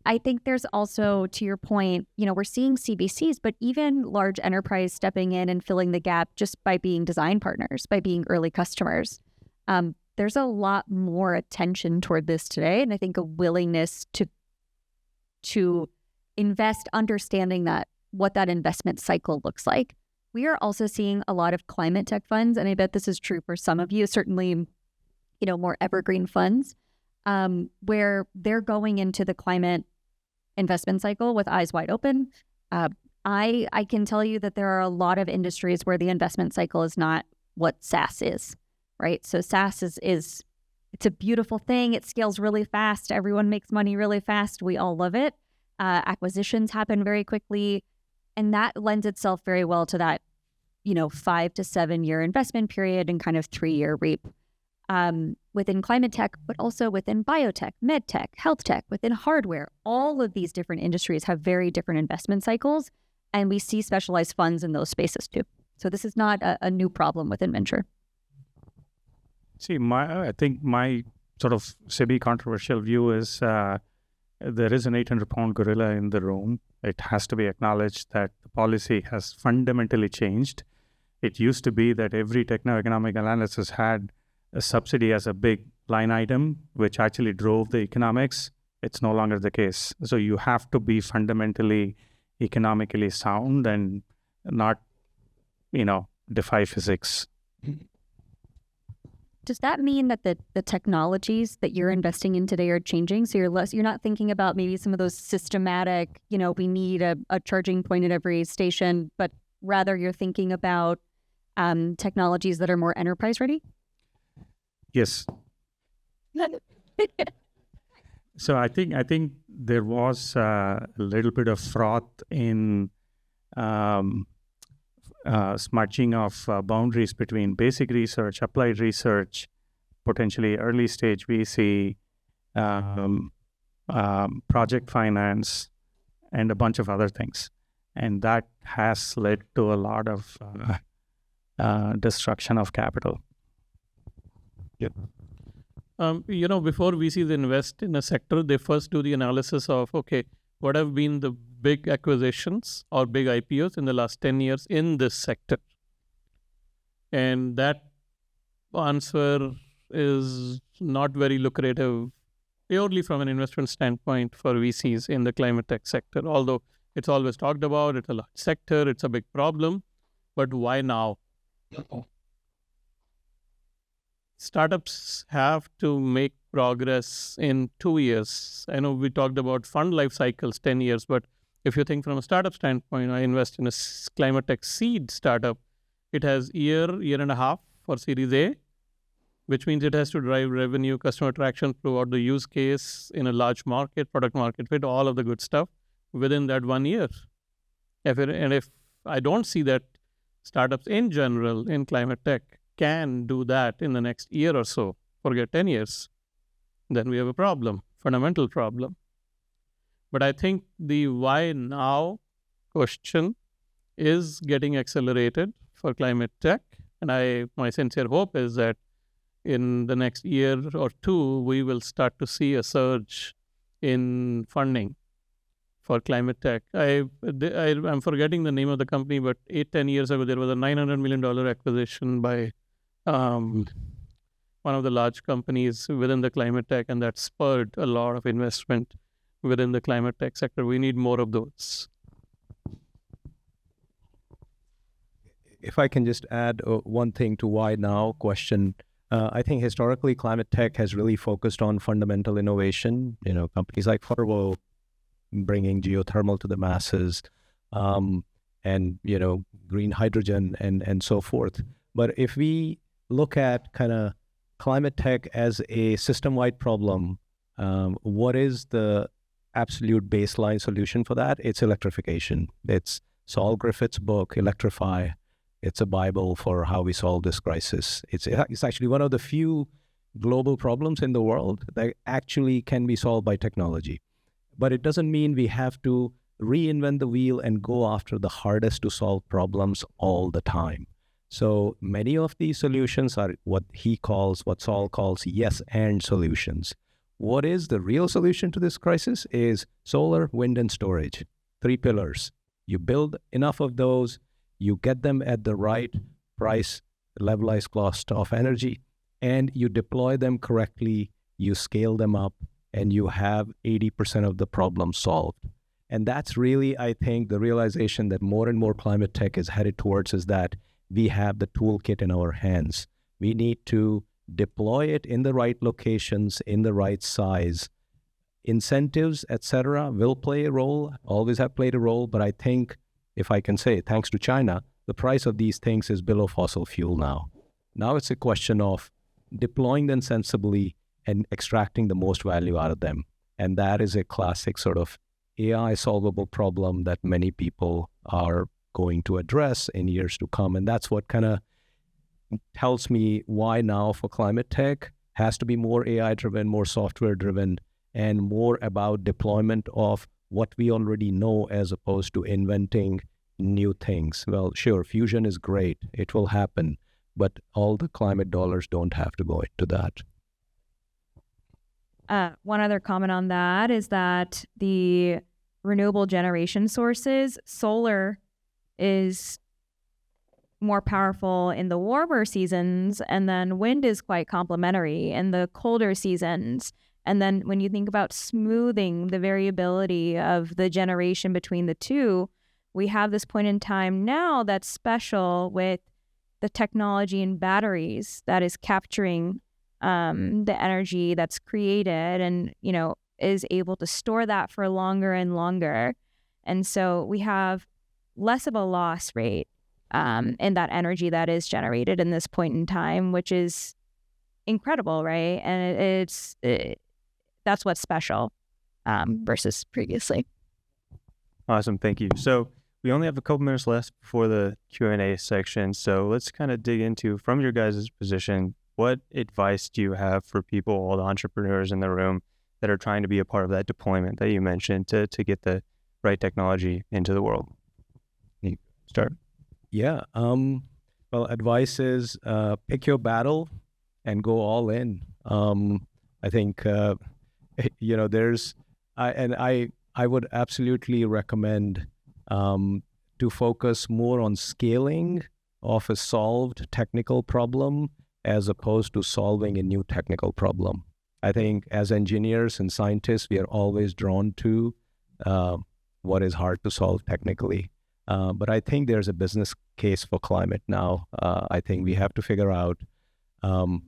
I think there's also, to your point, we're seeing CBCs, but even large enterprise stepping in and filling the gap just by being design partners, by being early customers. There's a lot more attention toward this today, and I think a willingness to invest, understanding that what that investment cycle looks like. We are also seeing a lot of climate tech funds, and I bet this is true for some of you, certainly, more evergreen funds, where they're going into the climate investment cycle with eyes wide open. I can tell you that there are a lot of industries where the investment cycle is not what SaaS is, right? So SaaS is it's a beautiful thing. It scales really fast. Everyone makes money really fast. We all love it. Acquisitions happen very quickly. And that lends itself very well to that, 5 to 7 year investment period and kind of 3-year reap. Within climate tech, but also within biotech, med tech, health tech, within hardware, all of these different industries have very different investment cycles. And we see specialized funds in those spaces too. So this is not a new problem within venture. See, I think my sort of semi-controversial view is there is an 800-pound gorilla in the room. It has to be acknowledged that the policy has fundamentally changed. It used to be that every techno-economic analysis had a subsidy as a big line item, which actually drove the economics. It's no longer the case. So you have to be fundamentally economically sound and not, defy physics. Does that mean that the technologies that you're investing in today are changing? So you're not thinking about maybe some of those systematic, we need a charging point at every station, but rather you're thinking about technologies that are more enterprise ready? Yes. So I think there was a little bit of froth in smudging of boundaries between basic research, applied research, potentially early stage VC, project finance, and a bunch of other things. And that has led to a lot of destruction of capital. Yeah. Before VCs invest in a sector, they first do the analysis of, okay, what have been the big acquisitions or big IPOs in the last 10 years in this sector? And that answer is not very lucrative, purely from an investment standpoint for VCs in the climate tech sector. Although it's always talked about, it's a large sector, it's a big problem, but why now? Startups have to make progress in 2 years. I know we talked about fund life cycles, 10 years, but if you think from a startup standpoint, I invest in a climate tech seed startup, it has year and a half for Series A, which means it has to drive revenue, customer traction throughout the use case in a large market, product market fit, all of the good stuff within that 1 year. If I don't see that startups in general in climate tech can do that in the next year or so, forget 10 years, then we have a problem, fundamental problem. But I think the why now question is getting accelerated for climate tech. And my sincere hope is that in the next year or two, we will start to see a surge in funding for climate tech. I'm forgetting the name of the company, but 8-10 years ago, there was a $900 million acquisition by one of the large companies within the climate tech, and that spurred a lot of investment within the climate tech sector. We need more of those. If I can just add one thing to why now question. I think historically climate tech has really focused on fundamental innovation. Companies like Farvo, bringing geothermal to the masses, and green hydrogen and so forth. But if we look at kind of climate tech as a system-wide problem, what is the absolute baseline solution for that? It's electrification. It's Saul Griffith's book, Electrify. It's a Bible for how we solve this crisis. It's actually one of the few global problems in the world that actually can be solved by technology. But it doesn't mean we have to reinvent the wheel and go after the hardest to solve problems all the time. So many of these solutions are what Saul calls yes and solutions. What is the real solution to this crisis is solar, wind, and storage. 3 pillars. You build enough of those, you get them at the right price, levelized cost of energy, and you deploy them correctly, you scale them up, and you have 80% of the problem solved. And that's really, I think, the realization that more and more climate tech is headed towards is that we have the toolkit in our hands. We need to deploy it in the right locations, in the right size. Incentives, etc., will play a role, always have played a role, but I think, if I can say, thanks to China, the price of these things is below fossil fuel now. Now it's a question of deploying them sensibly and extracting the most value out of them. And that is a classic sort of AI solvable problem that many people are going to address in years to come. And that's what kind of tells me why now for climate tech has to be more AI driven, more software driven, and more about deployment of what we already know as opposed to inventing new things. Well, sure, fusion is great. It will happen. But all the climate dollars don't have to go into that. One other comment on that is that the renewable generation sources, solar is more powerful in the warmer seasons, and then wind is quite complementary in the colder seasons. And then when you think about smoothing the variability of the generation between the two, we have this point in time now that's special with the technology in batteries that is capturing the energy that's created and, is able to store that for longer and longer. And so we have less of a loss rate in that energy that is generated in this point in time, which is incredible, right? And that's what's special versus previously. Awesome, thank you. So we only have a couple minutes left before the Q&A section. So let's kind of dig into, from your guys' position, what advice do you have for people, all the entrepreneurs in the room that are trying to be a part of that deployment that you mentioned to get the right technology into the world? You start. Yeah. Well, advice is pick your battle and go all in. I think, I would absolutely recommend to focus more on scaling of a solved technical problem as opposed to solving a new technical problem. I think as engineers and scientists, we are always drawn to what is hard to solve technically. But I think there's a business case for climate now. I think we have to figure out, how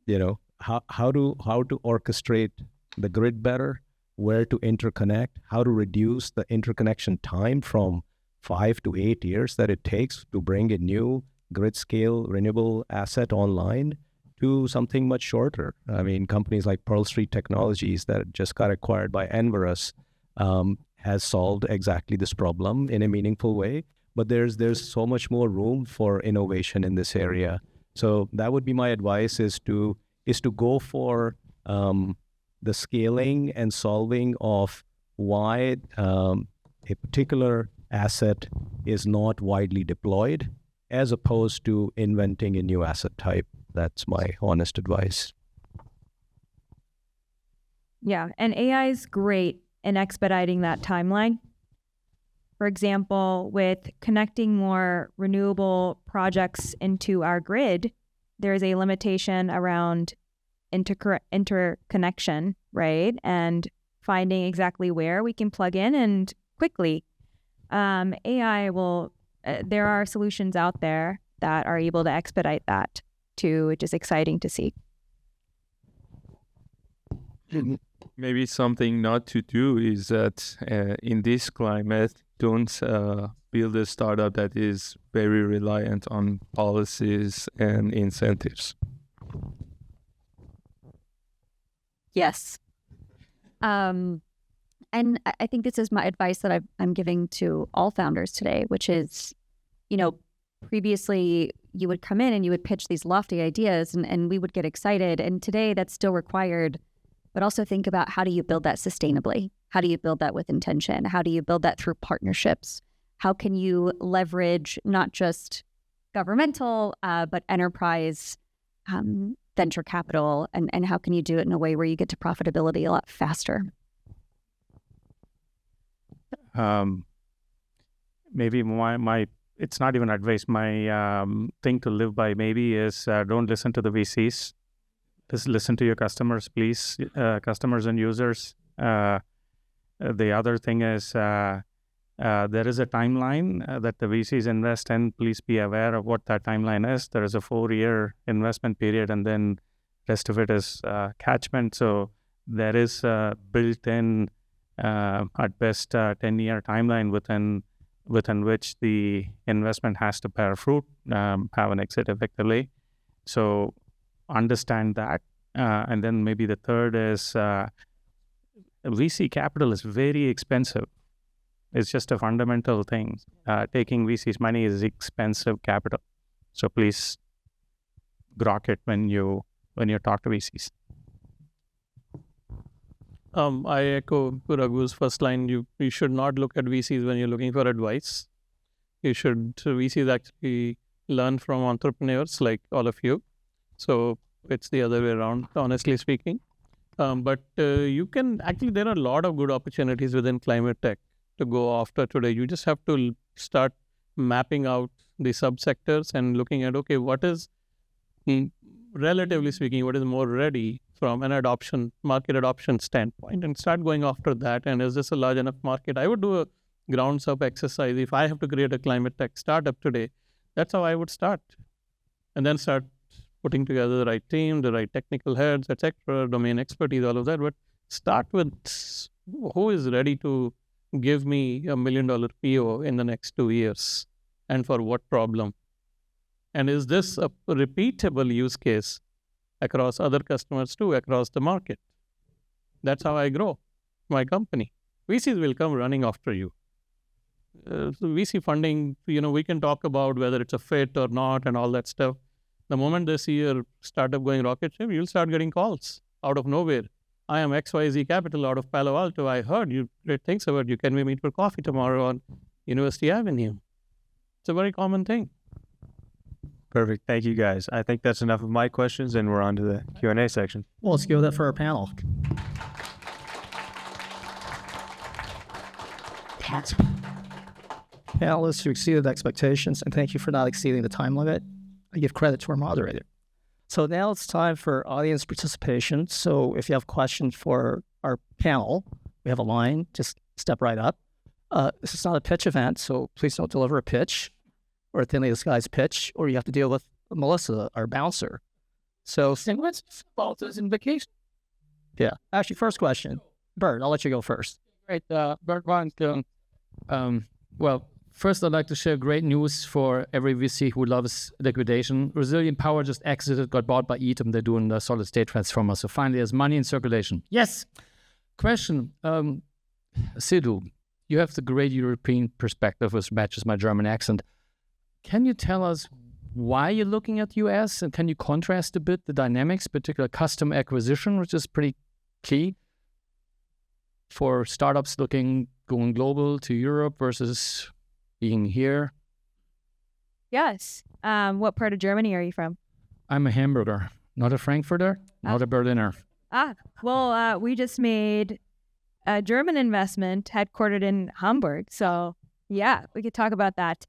to orchestrate the grid better, where to interconnect, how to reduce the interconnection time from 5 to 8 years that it takes to bring a new grid scale renewable asset online to something much shorter. I mean, companies like Pearl Street Technologies that just got acquired by Enverus has solved exactly this problem in a meaningful way. But there's so much more room for innovation in this area. So that would be my advice: is to go for the scaling and solving of why a particular asset is not widely deployed, as opposed to inventing a new asset type. That's my honest advice. Yeah, and AI is great in expediting that timeline. For example, with connecting more renewable projects into our grid, there is a limitation around interconnection, right? And finding exactly where we can plug in and quickly. AI will, there are solutions out there that are able to expedite that too, which is exciting to see. Maybe something not to do is that in this climate, don't build a startup that is very reliant on policies and incentives. Yes. And I think this is my advice that I'm giving to all founders today, which is, previously you would come in and you would pitch these lofty ideas and we would get excited. And today that's still required, but also think about how do you build that sustainably? How do you build that with intention? How do you build that through partnerships? How can you leverage not just governmental, but enterprise venture capital? And how can you do it in a way where you get to profitability a lot faster? Maybe my it's not even advice. My thing to live by maybe is don't listen to the VCs. Just listen to your customers, please, customers and users. The other thing is there is a timeline that the VCs invest in. Please be aware of what that timeline is. There is a 4-year investment period, and then rest of it is catchment. So there is built-in at best 10-year timeline within which the investment has to bear fruit, have an exit effectively. So understand that. And then maybe the third is VC capital is very expensive. It's just a fundamental thing. Taking VC's money is expensive capital. So please grok it when you talk to VCs. I echo Raghu's first line. You should not look at VCs when you're looking for advice. VCs actually learn from entrepreneurs like all of you. So it's the other way around, honestly speaking. But you can actually, there are a lot of good opportunities within climate tech to go after today. You just have to start mapping out the subsectors and looking at, okay, what is, relatively speaking, what is more ready from an market adoption standpoint, and start going after that. And is this a large enough market? I would do a grounds up exercise. If I have to create a climate tech startup today, that's how I would start. And then start putting together the right team, the right technical heads, etc., domain expertise, all of that. But start with who is ready to give me $1 million PO in the next 2 years, and for what problem? And is this a repeatable use case across other customers too, across the market? That's how I grow my company. VCs will come running after you. So VC funding, we can talk about whether it's a fit or not and all that stuff. The moment they see your startup going rocket ship, you'll start getting calls out of nowhere. I am XYZ Capital out of Palo Alto. I heard you great things about you. Can we meet for coffee tomorrow on University Avenue? It's a very common thing. Perfect. Thank you, guys. I think that's enough of my questions, and we're on to the Q&A section. Well, let's go with that for our panel. Panelists who exceeded expectations, and thank you for not exceeding the time limit. I give credit to our moderator. So now it's time for audience participation. So if you have questions for our panel, we have a line, just step right up. This is not a pitch event, so please don't deliver a pitch or a thinly disguised pitch, or you have to deal with Melissa, our bouncer. So what's about this invocation? Yeah. Actually, first question. Bert, I'll let you go first. Great. Bert Weinstein. Well, first, I'd like to share great news for every VC who loves liquidation. Resilient Power just exited, got bought by Eaton. They're doing the solid state transformer. So finally, there's money in circulation. Yes. Question. Sindhu, you have the great European perspective, which matches my German accent. Can you tell us why you're looking at US, and can you contrast a bit the dynamics, particular customer acquisition, which is pretty key for startups going global to Europe versus being here? Yes. What part of Germany are you from? I'm a Hamburger, not a Frankfurter, not a Berliner. Well, we just made a German investment headquartered in Hamburg. So yeah, we could talk about that.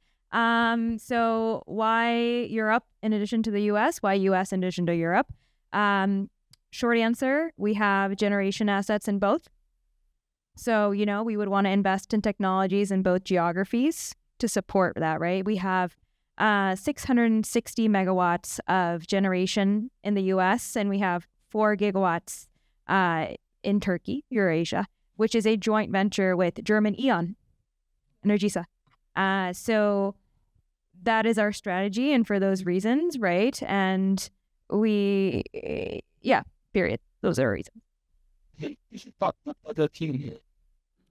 So why Europe in addition to the US? Why US in addition to Europe? Short answer, we have generation assets in both. So, we would want to invest in technologies in both geographies to support that, right? We have 660 megawatts of generation in the US, and we have 4 gigawatts in Turkey, Eurasia, which is a joint venture with German E.ON, Energisa. So that is our strategy, and for those reasons, right? And we, period. Those are our reasons.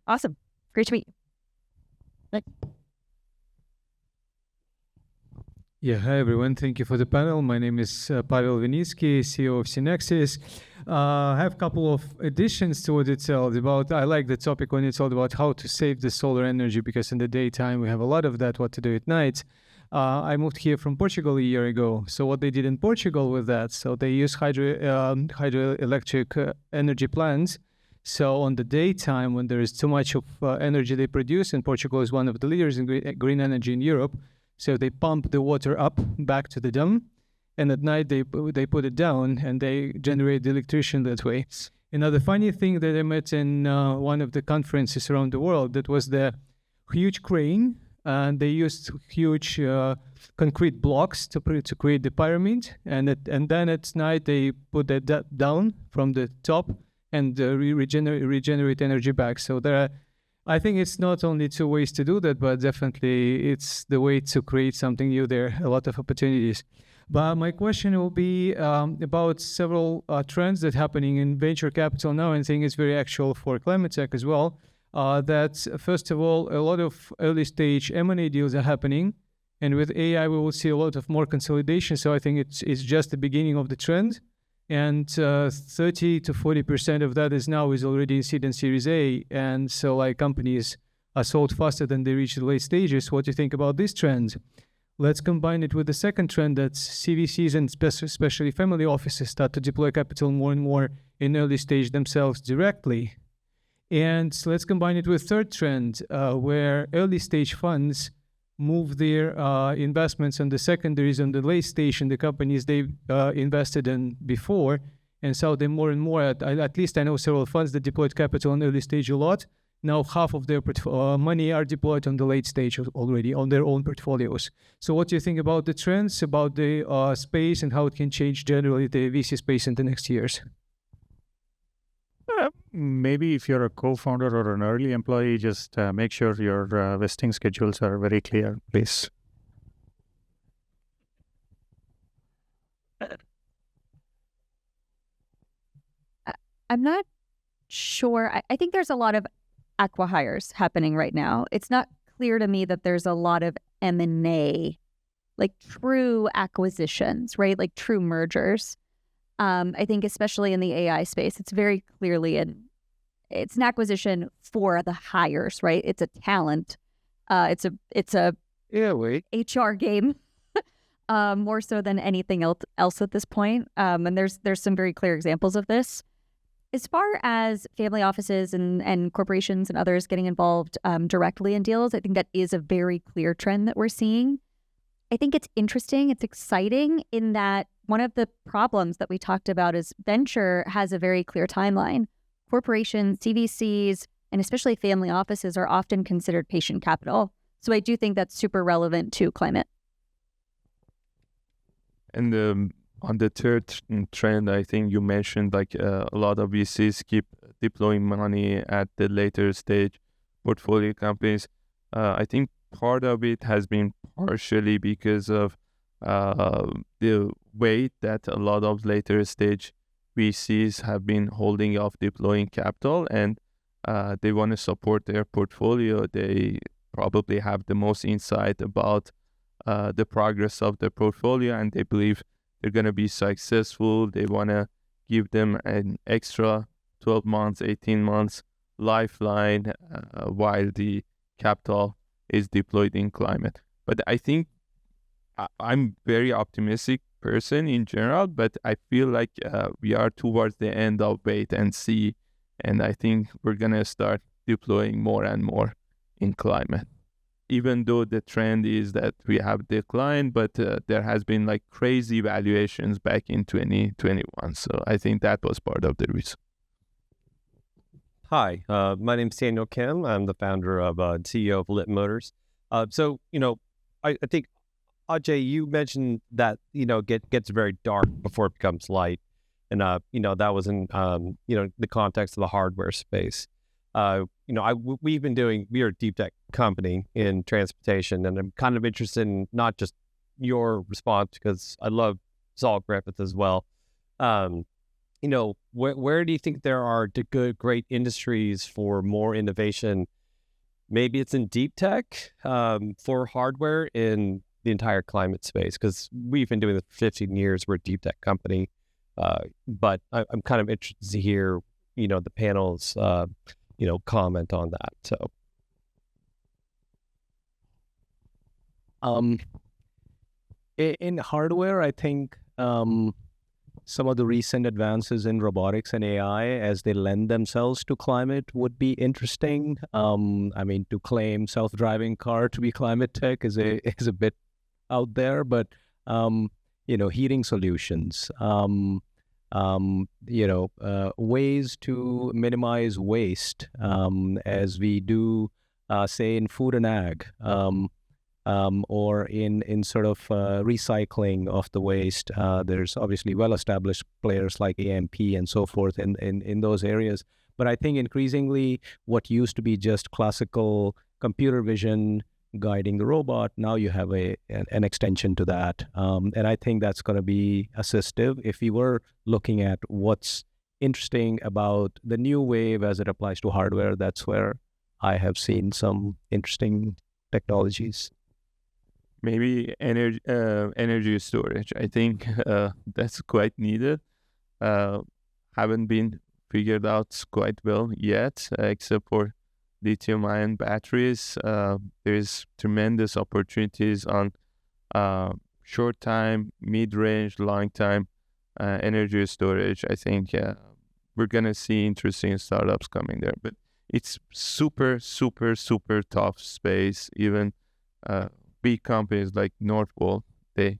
Awesome. Great to meet you. Thanks. Yeah, hi everyone. Thank you for the panel. My name is Pavel Vinitsky, CEO of Synexis. I have a couple of additions to what it's all about. I like the topic when it's all about how to save the solar energy, because in the daytime we have a lot of that, what to do at night. I moved here from Portugal a year ago. So what they did in Portugal with that, so they use hydroelectric energy plants. So on the daytime, when there is too much of energy they produce, and Portugal is one of the leaders in green energy in Europe, so they pump the water up back to the dam, and at night they put it down, and they generate the electricity that way. Another funny thing that I met in one of the conferences around the world, that was the huge crane, and they used huge concrete blocks to create the pyramid, and then at night they put that down from the top and regenerate energy back. So there are, I think it's not only two ways to do that, but definitely it's the way to create something new there, a lot of opportunities. But my question will be about several trends that are happening in venture capital now, and I think it's very actual for climate tech as well. That first of all, a lot of early stage M&A deals are happening, and with AI we will see a lot of more consolidation. So I think it's just the beginning of the trend. And 30 to 40% of that is already in seed and Series A. And so like companies are sold faster than they reach the late stages. What do you think about this trend? Let's combine it with the second trend, that CVCs and especially family offices start to deploy capital more and more in early stage themselves directly. And so let's combine it with third trend, where early stage funds move their investments on the secondaries on the late stage in the companies they invested in before, and so they more and more, at least I know several funds that deployed capital on early stage a lot. Now half of their money are deployed on the late stage already on their own portfolios. So what do you think about the trends, about the space, and how it can change generally the VC space in the next years? Maybe if you're a co-founder or an early employee, just make sure your vesting schedules are very clear, please. I'm not sure. I think there's a lot of acqui-hires happening right now. It's not clear to me that there's a lot of M&A, like true acquisitions, right? Like true mergers. I think especially in the AI space, it's very clearly it's an acquisition for the hires, right? It's a talent. It's a HR game more so than anything else at this point. And there's some very clear examples of this. As far as family offices and corporations and others getting involved directly in deals, I think that is a very clear trend that we're seeing. I think it's interesting, it's exciting in that one of the problems that we talked about is venture has a very clear timeline. Corporations, CVCs, and especially family offices are often considered patient capital. So I do think that's super relevant to climate. And on the third trend, I think you mentioned like a lot of VCs keep deploying money at the later stage portfolio companies. I think part of it has been partially because of the weight that a lot of later stage VCs have been holding off deploying capital, and they want to support their portfolio. They probably have the most insight about the progress of their portfolio, and they believe they're going to be successful. They want to give them an extra 12 months, 18 months lifeline while the capital is deployed in climate. But I think I'm very optimistic person in general, but I feel like we are towards the end of wait and see, and I think we're going to start deploying more and more in climate. Even though the trend is that we have declined, but there has been like crazy valuations back in 2021. So I think that was part of the reason. Hi, my name is Daniel Kim. I'm the founder of CEO of Lit Motors. So, I think, Ajay, you mentioned that, it gets very dark before it becomes light. And, that was in, the context of the hardware space. We are a deep tech company in transportation, and I'm kind of interested in not just your response, because I love Salt Griffith as well. Where do you think there are great industries for more innovation? Maybe it's in deep tech for hardware in the entire climate space, because we've been doing this for 15 years. We're a deep tech company. But I'm kind of interested to hear, the panel's, comment on that. So, in hardware, I think some of the recent advances in robotics and AI, as they lend themselves to climate, would be interesting. To claim self-driving car to be climate tech is a bit out there, but heating solutions, ways to minimize waste, as we do, say, in food and ag, or in sort of recycling of the waste. There's obviously well-established players like AMP and so forth in those areas. But I think increasingly what used to be just classical computer vision guiding the robot, now you have an extension to that. And I think that's going to be assistive. If we were looking at what's interesting about the new wave as it applies to hardware, that's where I have seen some interesting technologies. Maybe energy storage. I think that's quite needed. Haven't been figured out quite well yet, except for lithium-ion batteries. There's tremendous opportunities on short time, mid-range, long time energy storage. I think we're gonna see interesting startups coming there, but it's super, super, super tough space. Even big companies like Northvolt, they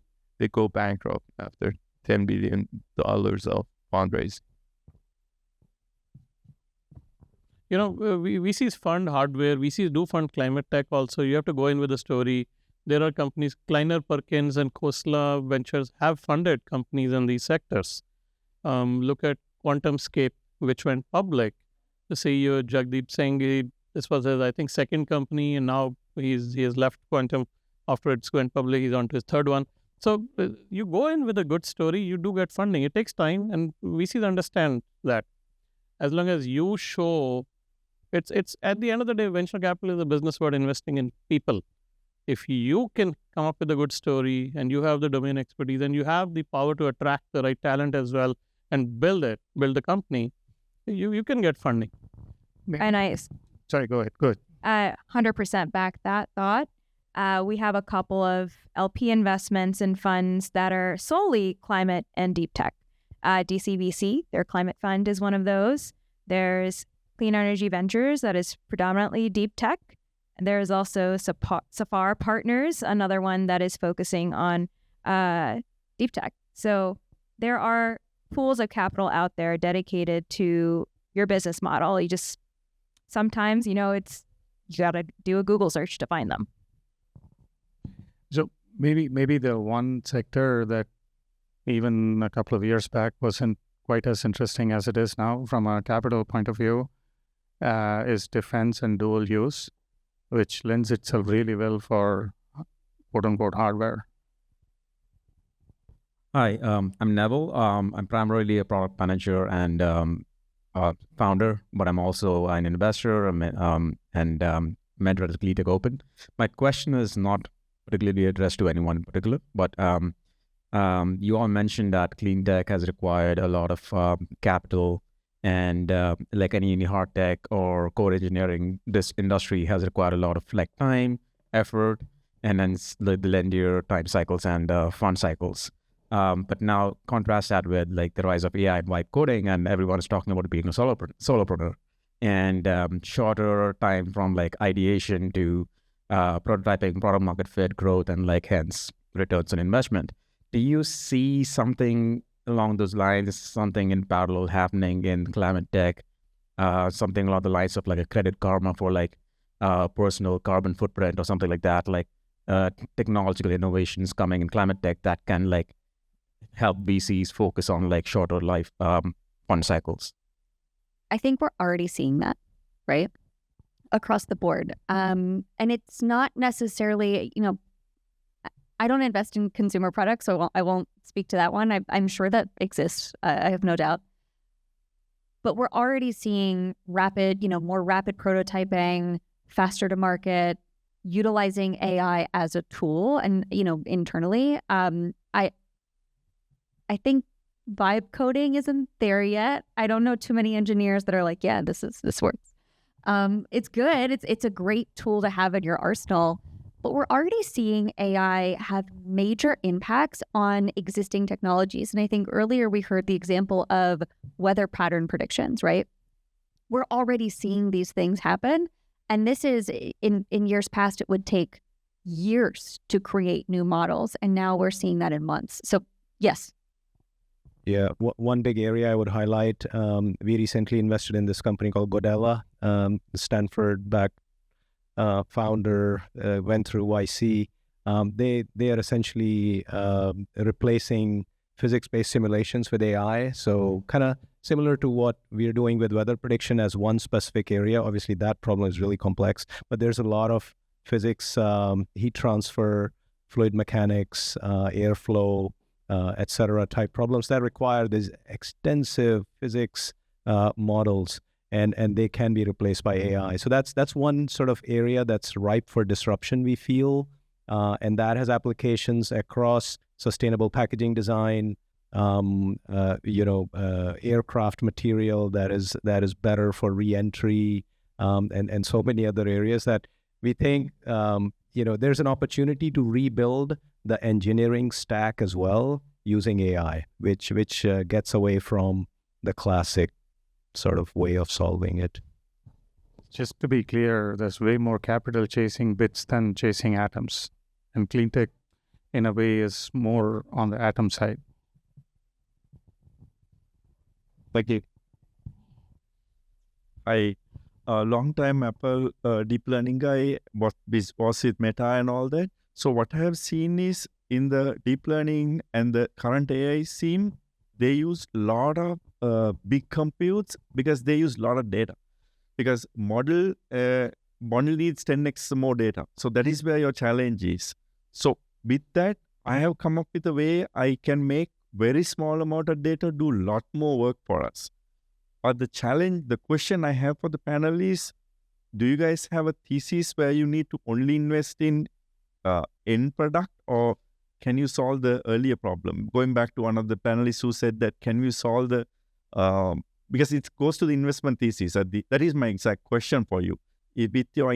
go bankrupt after $10 billion of fundraising. VCs fund hardware, VCs do fund climate tech also. You have to go in with a story. There are companies, Kleiner Perkins and Khosla Ventures have funded companies in these sectors. Look at QuantumScape, which went public. The CEO, Jagdeep Singh, this was his, I think, second company, and now he has left Quantum after it's went public. He's on to his third one. So you go in with a good story, you do get funding. It takes time, and VCs understand that. As long as you show, it's at the end of the day, venture capital is a business about investing in people. If you can come up with a good story and you have the domain expertise and you have the power to attract the right talent as well and build the company, you can get funding. And Sorry, go ahead. Good. 100% back that thought. We have a couple of LP investments and funds that are solely climate and deep tech. DCVC, their climate fund, is one of those. There's Clean Energy Ventures, that is predominantly deep tech. And there is also Safar Partners, another one that is focusing on deep tech. So there are pools of capital out there dedicated to your business model. You just sometimes, you got to do a Google search to find them. So maybe the one sector that even a couple of years back wasn't quite as interesting as it is now from a capital point of view is defense and dual use, which lends itself really well for quote-unquote hardware. Hi, I'm Neville. I'm primarily a product manager and founder, but I'm also an investor and mentor at CLAI Open. My question is not particularly addressed to anyone in particular, but you all mentioned that clean tech has required a lot of capital, and like any hard tech or core engineering, this industry has required a lot of time, effort, and then the linear time cycles and fund cycles. But now contrast that with the rise of AI and vibe coding, and everyone is talking about being a solopreneur, and shorter time from ideation to prototyping, product market fit, growth, and hence returns on investment. Do you see something along those lines, something in parallel happening in climate tech, something along the lines of a Credit Karma for personal carbon footprint or something like that, technological innovations coming in climate tech that can help VCs focus on like shorter life fund cycles? I think we're already seeing that, right? Across the board. And it's not necessarily, I don't invest in consumer products, so I won't speak to that one. I'm sure that exists. I have no doubt. But we're already seeing more rapid prototyping, faster to market, utilizing AI as a tool and, internally. I think vibe coding isn't there yet. I don't know too many engineers that are like, yeah, this works. It's good. It's a great tool to have in your arsenal, but we're already seeing AI have major impacts on existing technologies. And I think earlier we heard the example of weather pattern predictions, right? We're already seeing these things happen. And this is, in years past, it would take years to create new models. And now we're seeing that in months. So yes. Yeah, one big area I would highlight, we recently invested in this company called Godella. Stanford-backed founder went through YC. They are essentially replacing physics-based simulations with AI. So kind of similar to what we're doing with weather prediction as one specific area. Obviously, that problem is really complex, but there's a lot of physics, heat transfer, fluid mechanics, airflow, et cetera, type problems that require these extensive physics models, and they can be replaced by AI. So that's one sort of area that's ripe for disruption, we feel, and that has applications across sustainable packaging design, aircraft material that is better for re-entry, and so many other areas that we think there's an opportunity to rebuild the engineering stack as well using AI, which gets away from the classic sort of way of solving it. Just to be clear, there's way more capital chasing bits than chasing atoms. And clean tech, in a way, is more on the atom side. Thank you. I long time Apple deep learning guy was with Meta and all that. So what I have seen is in the deep learning and the current AI scene, they use a lot of big computes because they use a lot of data. Because model needs 10x more data. So that is where your challenge is. So with that, I have come up with a way I can make very small amount of data do a lot more work for us. But the question I have for the panel is, do you guys have a thesis where you need to only invest in end product, or can you solve the earlier problem? Going back to one of the panelists who said that, can we solve the, because it goes to the investment thesis. That is my exact question for you. With your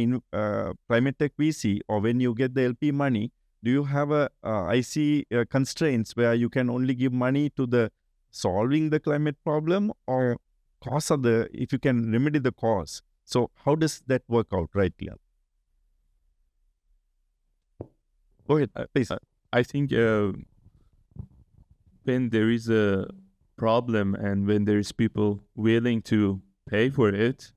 climate tech VC, or when you get the LP money, do you have I see constraints where you can only give money to the solving the climate problem, or cause of if you can remedy the cause? So how does that work out, right, Leon? Go ahead, please. I think when there is a problem and when there is people willing to pay for it,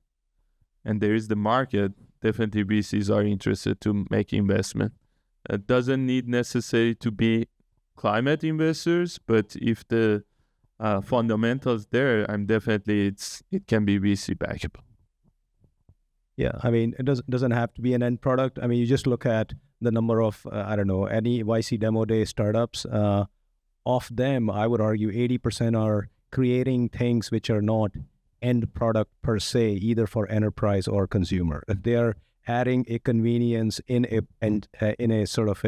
and there is the market, definitely VCs are interested to make investment. It doesn't need necessarily to be climate investors, but if the fundamentals there, it can be VC backable. Yeah, I mean, it doesn't have to be an end product. I mean, you just look at the number of, any YC Demo Day startups. Of them, I would argue 80% are creating things which are not end product per se, either for enterprise or consumer. They are adding a convenience in a sort of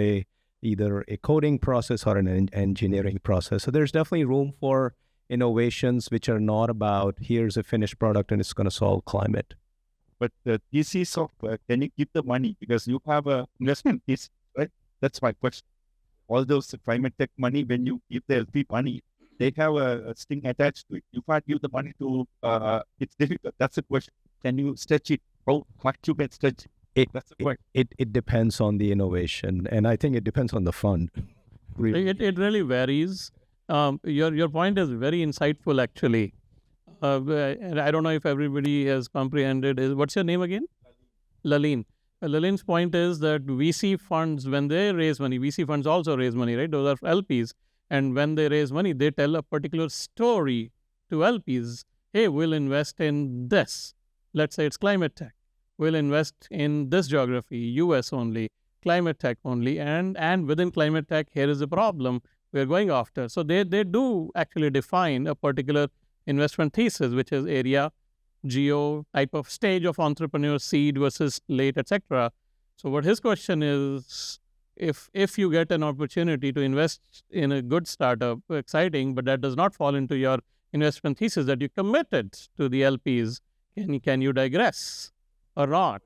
either a coding process or an engineering process. So there's definitely room for innovations which are not about here's a finished product and it's going to solve climate. But the thesis software, can you keep the money? Because you have a investment thesis, right? That's my question. All those climate tech money, when you give the LP money, they have a sting attached to it. You can't give the money to, it's difficult. That's the question. Can you stretch it? How much you can stretch it? That's the question. It depends on the innovation, and I think it depends on the fund. Really. It really varies. Your point is very insightful, actually. And I don't know if everybody has comprehended. What's your name again? Laleen. Laleen's point is that VC funds, when they raise money, VC funds also raise money, right? Those are LPs. And when they raise money, they tell a particular story to LPs. Hey, we'll invest in this. Let's say it's climate tech. We'll invest in this geography, US only, climate tech only, and within climate tech, here is a problem we're going after. So they do actually define a particular investment thesis, which is area, geo, type of stage of entrepreneur, seed versus late, etc. So what his question is, if you get an opportunity to invest in a good startup, exciting, but that does not fall into your investment thesis that you committed to the LPs, can you digress or not?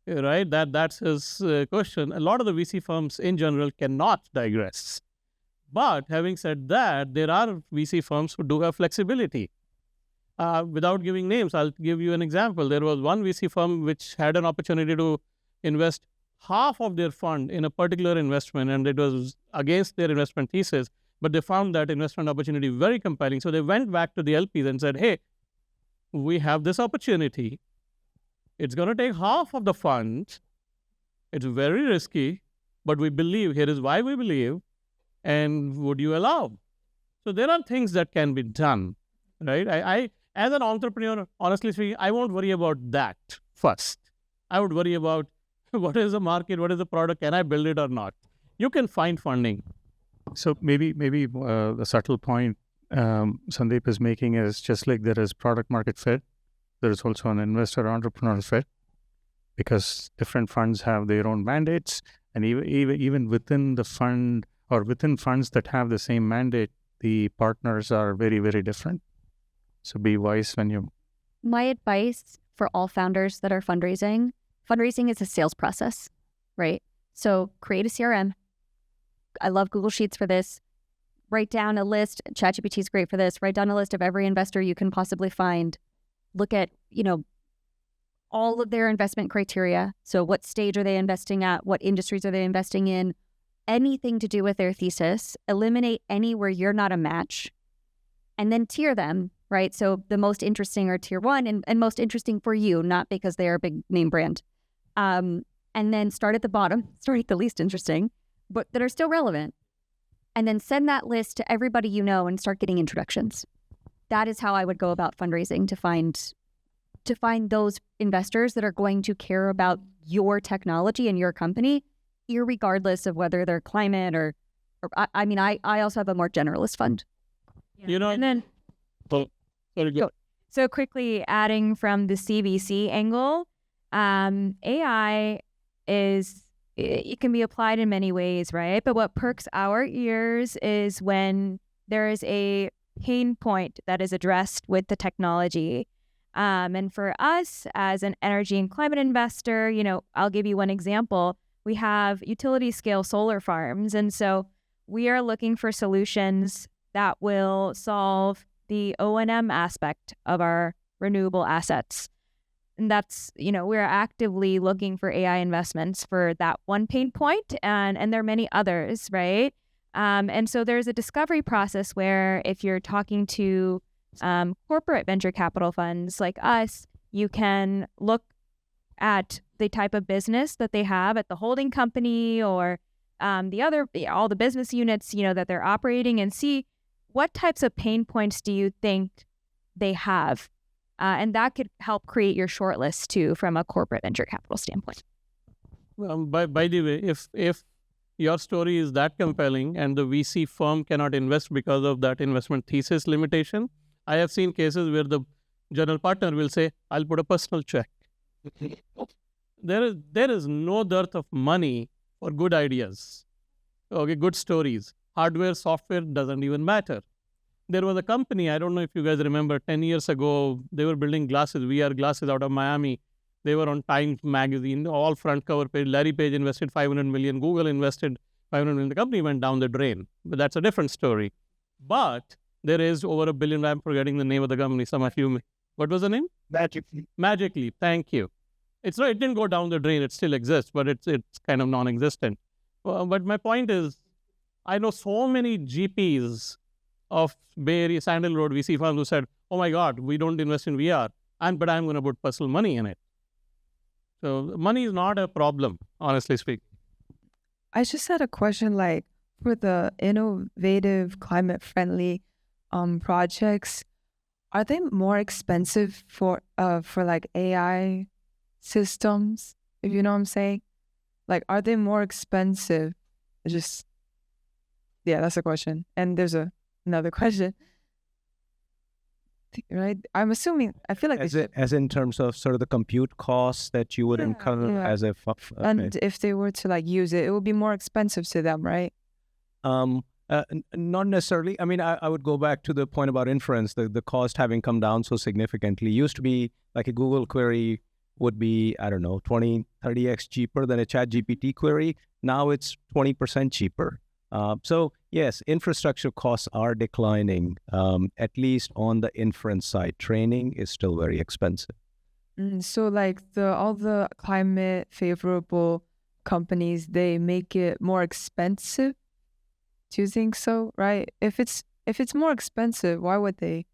Right? That's his question. A lot of the VC firms in general cannot digress. But having said that, there are VC firms who do have flexibility. Without giving names, I'll give you an example. There was one VC firm which had an opportunity to invest half of their fund in a particular investment, and it was against their investment thesis, but they found that investment opportunity very compelling. So they went back to the LPs and said, hey, we have this opportunity. It's going to take half of the fund. It's very risky, but we believe, here is why we believe, and would you allow? So there are things that can be done, right? I as an entrepreneur, honestly speaking, I won't worry about that first. I would worry about what is the market, what is the product, can I build it or not? You can find funding. So maybe the subtle point Sandeep is making is just like there is product market fit, there is also an investor entrepreneur fit, because different funds have their own mandates, and even within the fund or within funds that have the same mandate, the partners are very, very different. So be wise when you... My advice for all founders that are fundraising is a sales process, right? So create a CRM. I love Google Sheets for this. Write down a list. ChatGPT is great for this. Write down a list of every investor you can possibly find. Look at, all of their investment criteria. So what stage are they investing at? What industries are they investing in? Anything to do with their thesis. Eliminate any where you're not a match. And then tier them, right? So the most interesting are tier 1 and most interesting for you, not because they are a big name brand. And then start at the bottom, start at the least interesting, but that are still relevant. And then send that list to everybody you know and start getting introductions. That is how I would go about fundraising, to find those investors that are going to care about your technology and your company, irregardless of whether they're climate or I also have a more generalist fund. Yeah. And then so quickly adding from the CVC angle, AI it can be applied in many ways, right? But what perks our ears is when there is a pain point that is addressed with the technology. And for us as an energy and climate investor, I'll give you one example. We have utility scale solar farms. And so we are looking for solutions that will solve the O&M aspect of our renewable assets. And that's, we're actively looking for AI investments for that one pain point, and there are many others, right? And so there's a discovery process where if you're talking to corporate venture capital funds like us, you can look at the type of business that they have at the holding company or all the business units, that they're operating, and see what types of pain points do you think they have. And that could help create your shortlist too from a corporate venture capital standpoint. By the way, if your story is that compelling and the VC firm cannot invest because of that investment thesis limitation, I have seen cases where the general partner will say, I'll put a personal check. There is no dearth of money for good ideas, good stories. Hardware, software doesn't even matter. There was a company, I don't know if you guys remember, 10 years ago, they were building glasses, VR glasses out of Miami. They were on Time magazine, all front cover page. Larry Page invested $500 million. Google invested $500 million. The company went down the drain. But that's a different story. But there is over $1 billion. I'm forgetting the name of the company. Some of you, what was the name? Magic Leap. Magic Leap. Thank you. It didn't go down the drain. It still exists, but it's kind of non-existent. But my point is, I know so many GPs of Bay Area, Sandal Road VC firms who said, oh my God, we don't invest in VR, but I'm going to put personal money in it. So money is not a problem, honestly speaking. I just had a question, for the innovative, climate-friendly projects, are they more expensive for like AI systems? If you know what I'm saying, like, are they more expensive? Yeah, that's a question. And there's another question, right? I'm assuming. I feel like as in terms of sort of the compute costs that you would incur as a and if they were to like use it, it would be more expensive to them, right? Not necessarily. I mean, I would go back to the point about inference, the cost having come down so significantly. Used to be like a Google query would be, I don't know, 20, 30x cheaper than a ChatGPT query. Now it's 20% cheaper. So yes, infrastructure costs are declining, at least on the inference side. Training is still very expensive. So like all the climate favorable companies, they make it more expensive. Do you think so? Right? If it's more expensive, why would they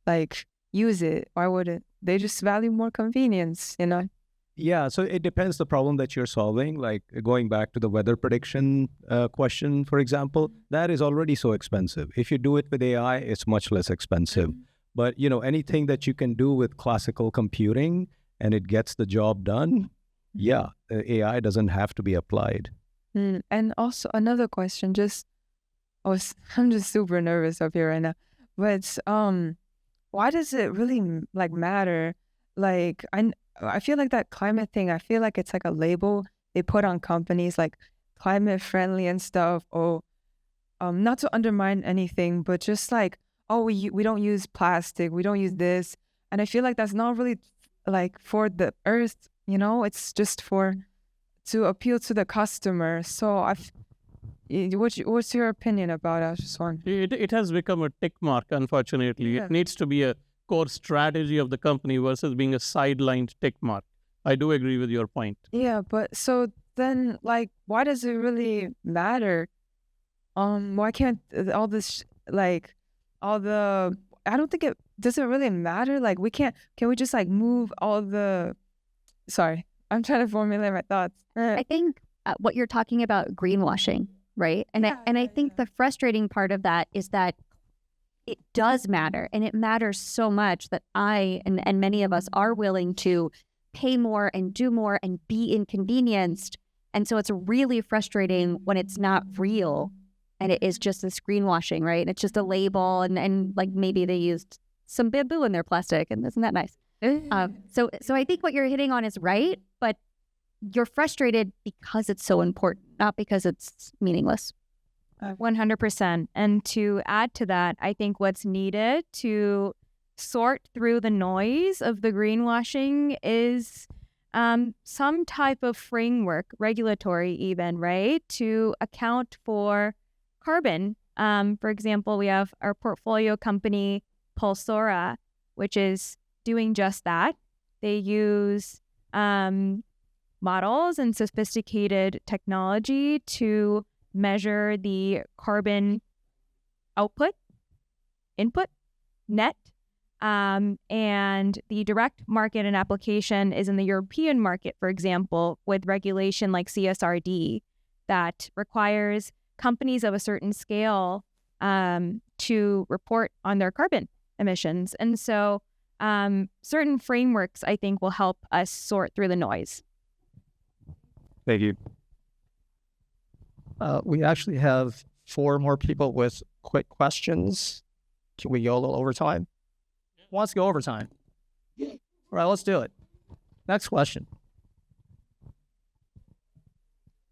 like use it? Why wouldn't they just value more convenience, you know? Yeah, so it depends the problem that you're solving. Like going back to the weather prediction question, for example, that is already so expensive. If you do it with AI, it's much less expensive. But, you know, anything that you can do with classical computing and it gets the job done, yeah, AI doesn't have to be applied. And also another question, I'm just super nervous up here right now. But why does it really like matter? Like I feel like that climate thing, I feel like it's like a label they put on companies like climate friendly and stuff, or not to undermine anything, but just like, oh, we don't use plastic, we don't use this. And I feel like that's not really like for the earth, you know, it's just to appeal to the customer. So what's your opinion about it? I just want... It has become a tick mark, unfortunately. Yeah. It needs to be a core strategy of the company versus being a sidelined tick mark. I do agree with your point. Yeah, but so then, like, why does it really matter? Why can't all this, like, all the... I don't think does it really matter? Like, can we just, like, move all the... Sorry, I'm trying to formulate my thoughts. I think what you're talking about, greenwashing, right? And I think the frustrating part of that is that it does matter, and it matters so much that I and many of us are willing to pay more and do more and be inconvenienced. And so it's really frustrating when it's not real and it is just this greenwashing, right? And it's just a label, and like maybe they used some bamboo in their plastic, and isn't that nice? So I think what you're hitting on is right, but you're frustrated because it's so important, not because it's meaningless. 100%. And to add to that, I think what's needed to sort through the noise of the greenwashing is some type of framework, regulatory even, right, to account for carbon. For example, we have our portfolio company, Pulsora, which is doing just that. They use models and sophisticated technology to measure the carbon input, net, and the direct market and application is in the European market, for example, with regulation like CSRD that requires companies of a certain scale to report on their carbon emissions. And so certain frameworks, I think, will help us sort through the noise. Thank you. We actually have 4 more people with quick questions. Can we go a little overtime? Who wants to go overtime? All right, let's do it. Next question.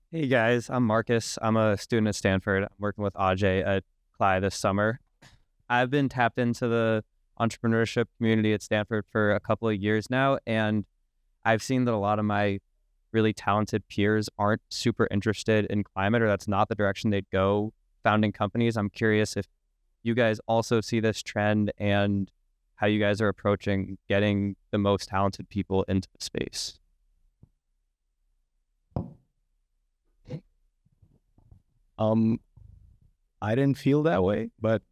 Hey guys, I'm Marcus. I'm a student at Stanford. I'm working with Ajay at CLAI this summer. I've been tapped into the entrepreneurship community at Stanford for a couple of years now, and I've seen that a lot of my really talented peers aren't super interested in climate, or that's not the direction they'd go founding companies. I'm curious if you guys also see this trend and how you guys are approaching getting the most talented people into the space. I didn't feel that way, but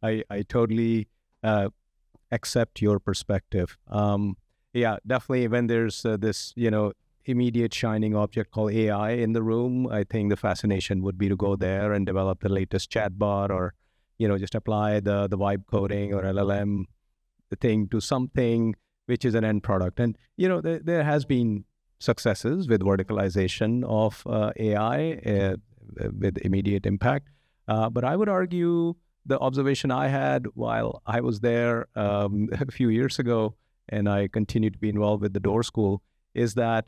I totally accept your perspective. Yeah, definitely when there's this, immediate shining object called AI in the room, I think the fascination would be to go there and develop the latest chatbot, or just apply the vibe coding or LLM thing to something which is an end product. And there has been successes with verticalization of AI with immediate impact. But I would argue the observation I had while I was there a few years ago, and I continue to be involved with the Door School, is that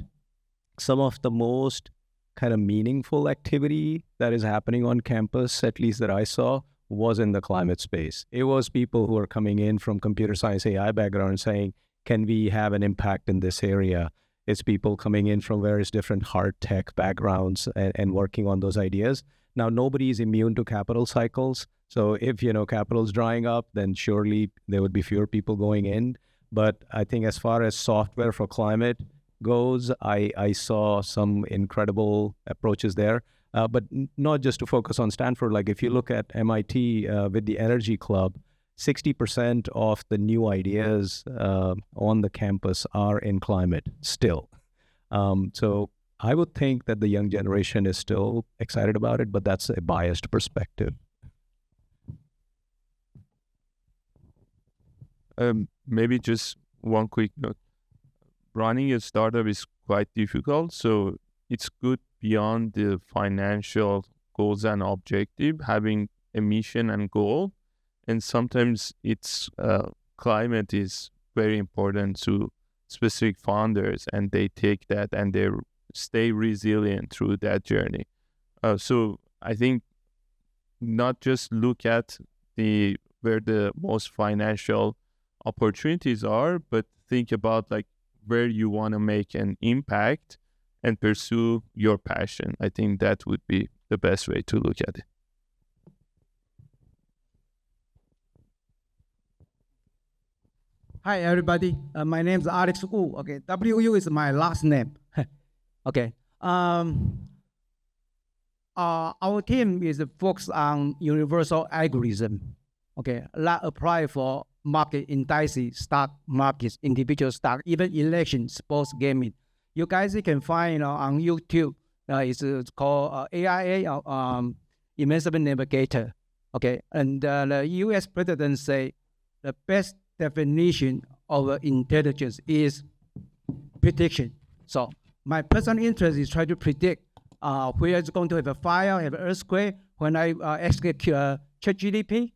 some of the most kind of meaningful activity that is happening on campus, at least that I saw, was in the climate space. It was people who are coming in from computer science AI background saying, can we have an impact in this area? It's people coming in from various different hard tech backgrounds and working on those ideas. Now, nobody is immune to capital cycles. So if, capital's drying up, then surely there would be fewer people going in. But I think as far as software for climate goes, I saw some incredible approaches there. But not just to focus on Stanford. Like if you look at MIT with the Energy Club, 60% of the new ideas on the campus are in climate still. So I would think that the young generation is still excited about it, but that's a biased perspective. Maybe just one quick note. Running a startup is quite difficult, so it's good beyond the financial goals and objective, having a mission and goal. And sometimes it's climate is very important to specific founders, and they take that and they stay resilient through that journey. So I think not just look at where the most financial opportunities are, but think about like where you want to make an impact and pursue your passion. I think that would be the best way to look at it. Hi, everybody. My name is Alex Wu. Okay, WU is my last name. Okay. Our team is focused on universal algorithm. Okay, that apply for market indices, stock markets, individual stock, even election, sports, gaming. You guys can find on YouTube. It's called AIA Investment Navigator. Okay, and the U.S. president say the best definition of intelligence is prediction. So my personal interest is try to predict where it's going to have a fire, have an earthquake. When I ask ChatGPT,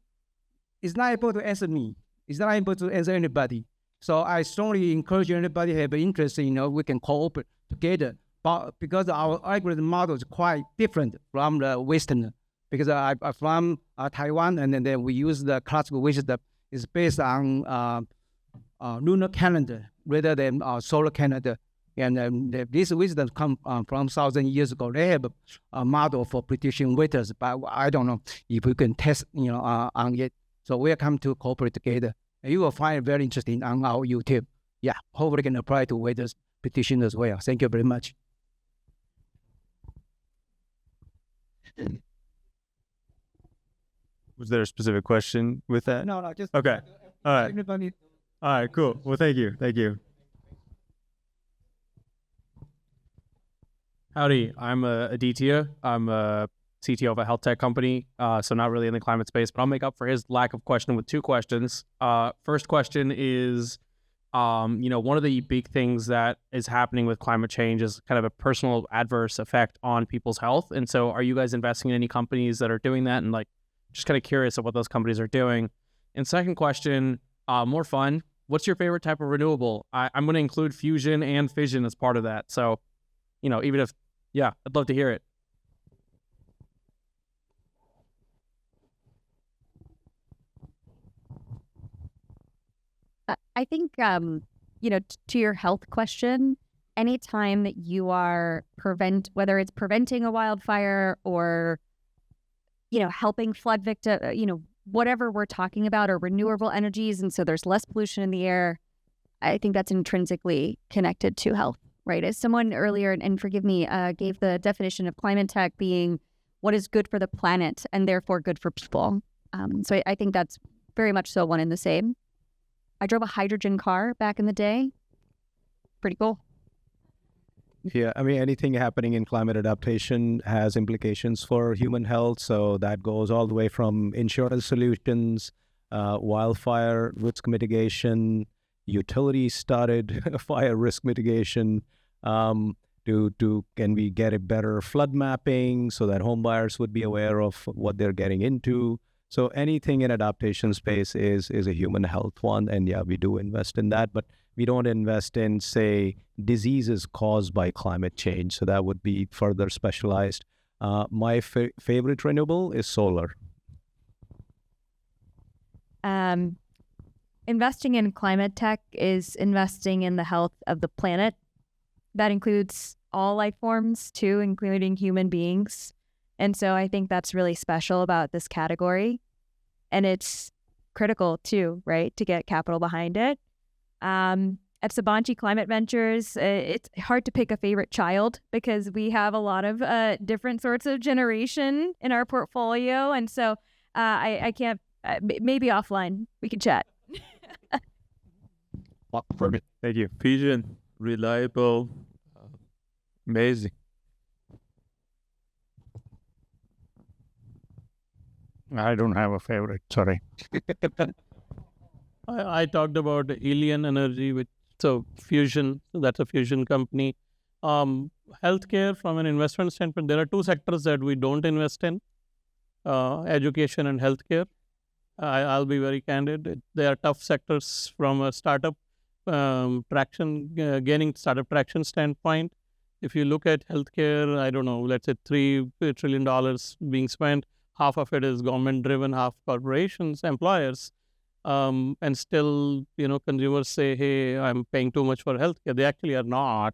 it's not able to answer me. It's not able to answer anybody. So I strongly encourage anybody who have an interest, we can cooperate together. But because our algorithm model is quite different from the Western, because I'm from Taiwan, and then we use the classical wisdom is based on lunar calendar rather than solar calendar. And this wisdom come from 1,000 years ago. They have a model for prediction weathers, but I don't know if we can test on it. So we come to cooperate together. And you will find it very interesting on our YouTube. Yeah, hopefully can apply to weather prediction as well. Thank you very much. Was there a specific question with that? No, just okay. All right. Everybody. All right, cool. Well, thank you. Thank you. Howdy, I'm Aditya. I'm a CTO of a health tech company, so not really in the climate space, but I'll make up for his lack of question with two questions. First question is, one of the big things that is happening with climate change is kind of a personal adverse effect on people's health. And so are you guys investing in any companies that are doing that? And just kind of curious of what those companies are doing. And second question, more fun. What's your favorite type of renewable? I'm going to include fusion and fission as part of that. So, even if, I'd love to hear it. I think, to your health question, anytime that you are whether it's preventing a wildfire or, helping flood victim, whatever we're talking about, or renewable energies, and so there's less pollution in the air, I think that's intrinsically connected to health, right? As someone earlier, and forgive me, gave the definition of climate tech being what is good for the planet and therefore good for people. So I think that's very much so one and the same. I drove a hydrogen car back in the day. Pretty cool. Yeah, I mean, anything happening in climate adaptation has implications for human health. So that goes all the way from insurance solutions, wildfire risk mitigation, utilities started fire risk mitigation, to can we get a better flood mapping so that home buyers would be aware of what they're getting into. So anything in adaptation space is a human health one. And yeah, we do invest in that, but we don't invest in, say, diseases caused by climate change. So that would be further specialized. My favorite renewable is solar. Investing in climate tech is investing in the health of the planet. That includes all life forms too, including human beings. And so I think that's really special about this category. And it's critical too, right, to get capital behind it. At Sabanci Climate Ventures, it's hard to pick a favorite child because we have a lot of different sorts of generation in our portfolio. And so I can't, maybe offline, we can chat. Perfect. Thank you. Fusion, reliable, amazing. I don't have a favorite, sorry. I talked about Alien Energy, so Fusion, that's a fusion company. Healthcare, from an investment standpoint, there are two sectors that we don't invest in, education and healthcare. I'll be very candid. They are tough sectors from a startup gaining startup traction standpoint. If you look at healthcare, I don't know, let's say $3 trillion being spent, half of it is government driven, half corporations, employers. And still, consumers say, hey, I'm paying too much for healthcare. They actually are not,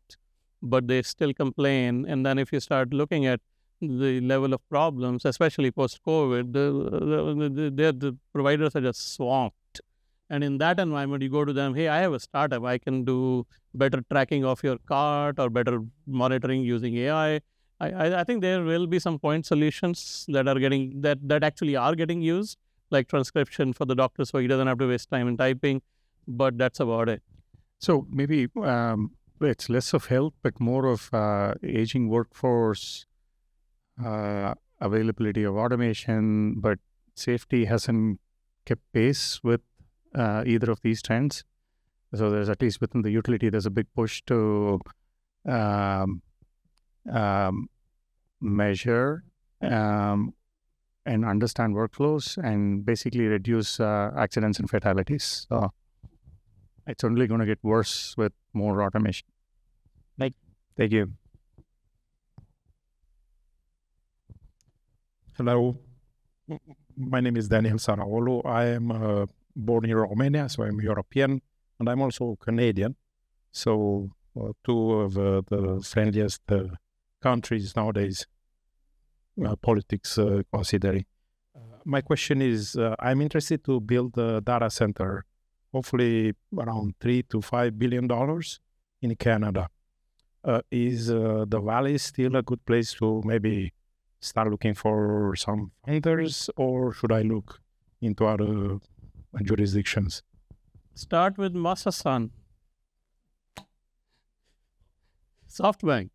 but they still complain. And then if you start looking at the level of problems, especially post-COVID, the providers are just swamped. And in that environment, you go to them, hey, I have a startup. I can do better tracking of your cart or better monitoring using AI. I think there will be some point solutions that are that actually are getting used, like transcription for the doctor, so he doesn't have to waste time in typing, but that's about it. So maybe it's less of health, but more of aging workforce, availability of automation, but safety hasn't kept pace with either of these trends. So there's, at least within the utility, there's a big push to measure and understand workflows and basically reduce accidents and fatalities. So it's only going to get worse with more automation. Thank you. Hello, my name is Daniel Saraolo. I am born in Romania, so I'm European, and I'm also Canadian. So two of the friendliest countries nowadays, politics considering. My question is, I'm interested to build a data center, hopefully around $3 to $5 billion in Canada. Is the Valley still a good place to maybe start looking for some funders, or should I look into other jurisdictions? Start with Masasan. SoftBank.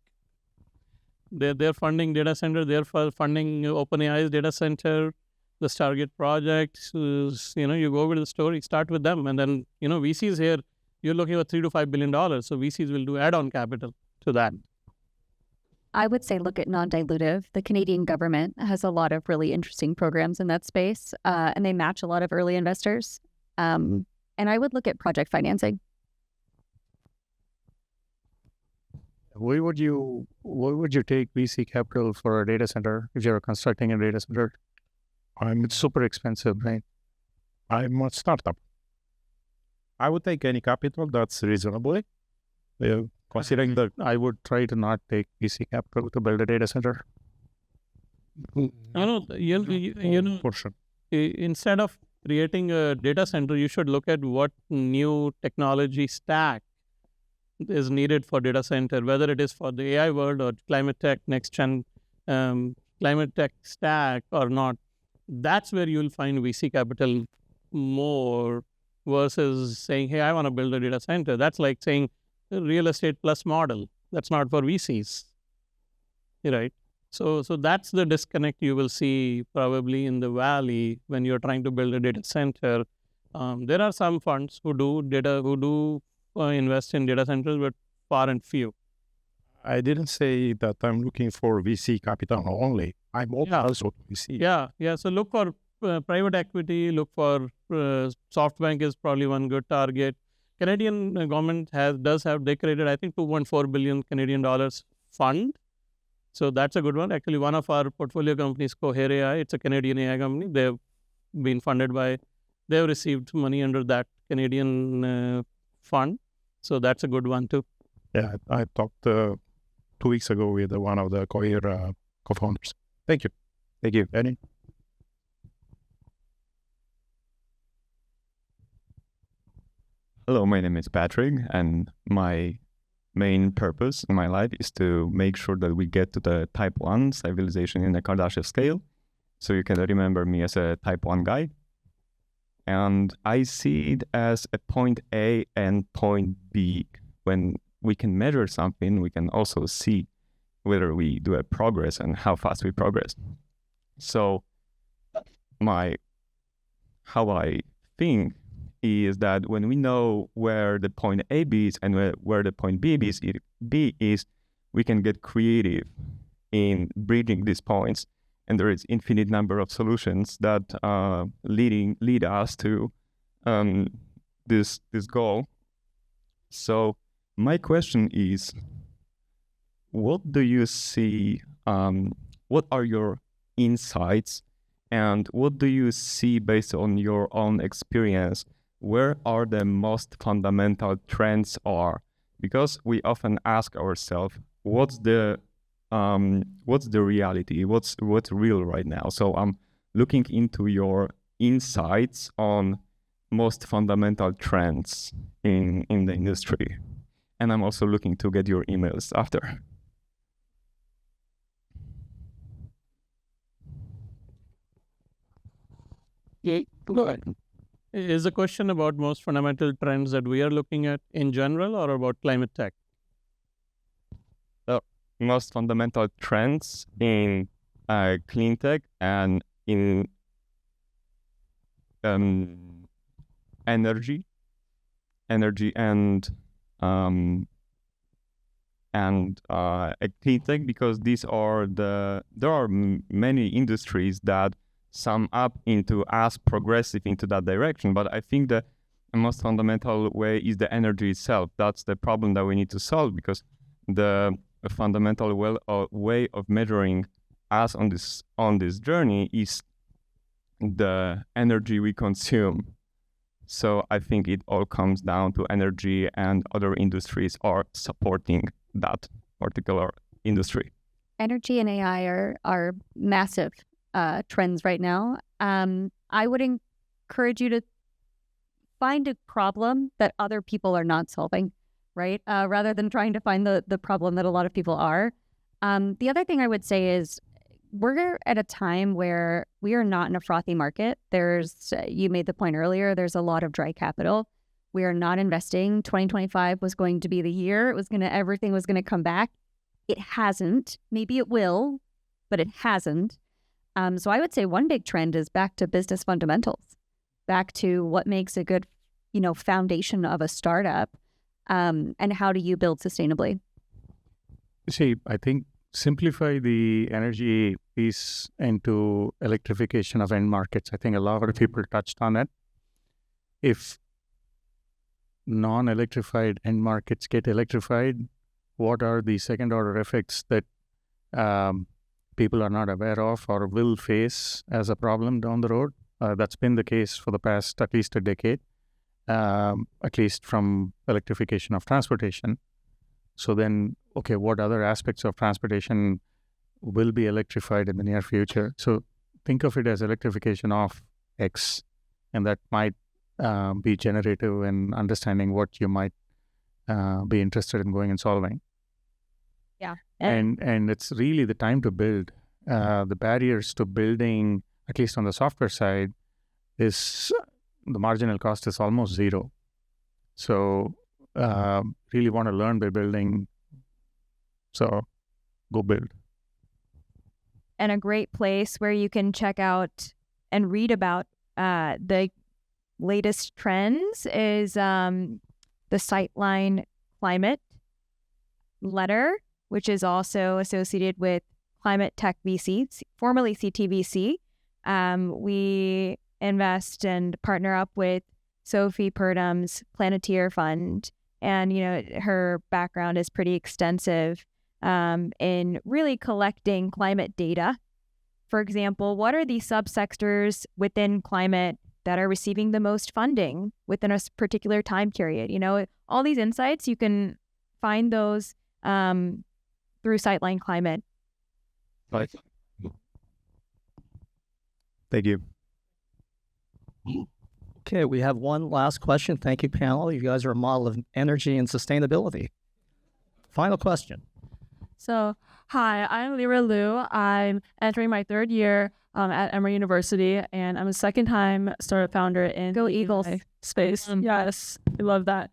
They're funding data center. They're funding OpenAI's data center, the Stargate project. You go over the story, start with them. And then, VCs here, you're looking at $3 to $5 billion. So VCs will do add-on capital to that. I would say look at non-dilutive. The Canadian government has a lot of really interesting programs in that space, and they match a lot of early investors. And I would look at project financing. Why would you take VC capital for a data center if you're constructing a data center? It's super expensive, right? I'm a startup. I would take any capital that's reasonably. Considering that I would try to not take VC capital to build a data center. For sure. Instead of creating a data center, you should look at what new technology stack is needed for data center, whether it is for the AI world or climate tech, next gen climate tech stack or not. That's where you'll find VC capital more versus saying, hey, I want to build a data center. That's like saying real estate plus model. That's not for VCs, right? So that's the disconnect you will see probably in the valley when you're trying to build a data center. There are some funds who do invest in data centers, but far and few. I didn't say that I'm looking for VC capital only. I'm also VC. Yeah. So look for private equity. Look for SoftBank is probably one good target. Canadian government does have created, I think, 2.4 billion Canadian dollars fund. So that's a good one. Actually, one of our portfolio companies, Cohere AI, it's a Canadian AI company. They've been funded they've received money under that Canadian fund. So that's a good one too. Yeah, I talked 2 weeks ago with one of the Cohere co-founders. Thank you. Thank you. Danny? Hello, my name is Patrick, and my main purpose in my life is to make sure that we get to the type 1 civilization in the Kardashev scale. So you can remember me as a type 1 guy. And I see it as a point A and point B. When we can measure something, we can also see whether we do a progress and how fast we progress. So how I think is that when we know where the point A is and where the point B is, we can get creative in bridging these points. And there is infinite number of solutions that lead us to this goal. So my question is, what do you see? What are your insights, and what do you see based on your own experience? Where are the most fundamental trends are? Because we often ask ourselves, what's the reality? What's real right now? So I'm looking into your insights on most fundamental trends in the industry. And I'm also looking to get your emails after. Yeah, go ahead. Is the question about most fundamental trends that we are looking at in general or about climate tech? The most fundamental trends in clean tech and in energy and clean tech, because there are many industries that sum up into as progressive into that direction. But I think the most fundamental way is the energy itself. That's the problem that we need to solve, because the fundamental way of measuring us on this journey is the energy we consume. So I think it all comes down to energy, and other industries are supporting that particular industry. Energy and AI are massive trends right now. I would encourage you to find a problem that other people are not solving, right? Rather than trying to find the problem that a lot of people are. The other thing I would say is we're at a time where we are not in a frothy market. You made the point earlier, there's a lot of dry capital. We are not investing. 2025 was going to be the year. Everything was going to come back. It hasn't. Maybe it will, but it hasn't. So I would say one big trend is back to business fundamentals, back to what makes a good, foundation of a startup, and how do you build sustainably? See, I think simplify the energy piece into electrification of end markets. I think a lot of people touched on it. If non-electrified end markets get electrified, what are the second-order effects that people are not aware of or will face as a problem down the road? That's been the case for the past at least a decade, at least from electrification of transportation. So then, okay, what other aspects of transportation will be electrified in the near future? So think of it as electrification of X, and that might be generative in understanding what you might be interested in going and solving. Yeah. And it's really the time to build. The barriers to building, at least on the software side, is the marginal cost is almost zero. So really want to learn by building So go build. And a great place where you can check out and read about the latest trends is the Sightline Climate Letter, which is also associated with Climate Tech VC, formerly CTVC. We invest and partner up with Sophie Purdam's Planeteer Fund. And, her background is pretty extensive in really collecting climate data. For example, what are the subsectors within climate that are receiving the most funding within a particular time period? All these insights, you can find those through Sightline Climate. Right. Thank you. Okay, we have one last question. Thank you, panel. You guys are a model of energy and sustainability. Final question. So, hi, I'm Lyra Liu. I'm entering my third year at Emory University, and I'm a second-time startup founder in Go the Eagles AI space. Yes, I love that.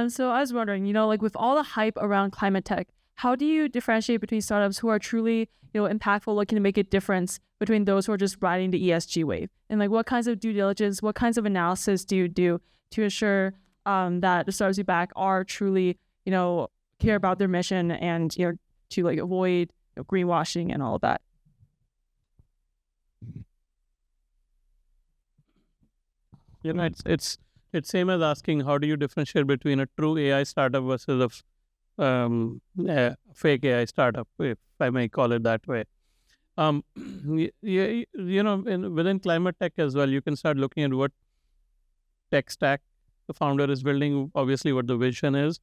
So I was wondering, with all the hype around climate tech, how do you differentiate between startups who are truly, impactful, looking to make a difference, between those who are just riding the ESG wave? And what kinds of due diligence, what kinds of analysis do you do to ensure that the startups you back are truly, care about their mission and, to avoid greenwashing and all of that? It's same as asking how do you differentiate between a true AI startup versus a fake AI startup, if I may call it that way. Within climate tech as well, you can start looking at what tech stack the founder is building, obviously what the vision is,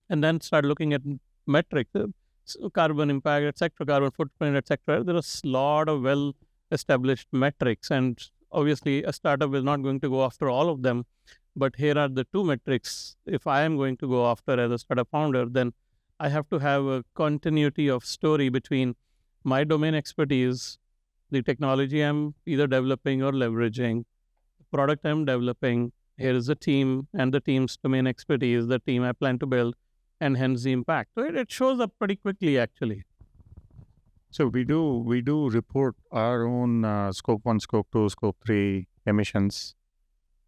and then start looking at metrics, carbon impact, etc., carbon footprint, etc. There are a lot of well-established metrics, and obviously a startup is not going to go after all of them, but here are the two metrics. If I am going to go after as a startup founder, then I have to have a continuity of story between my domain expertise, the technology I'm either developing or leveraging, the product I'm developing, here is the team and the team's domain expertise, the team I plan to build, and hence the impact. So it shows up pretty quickly, actually. So we do report our own scope 1, scope 2, scope 3 emissions.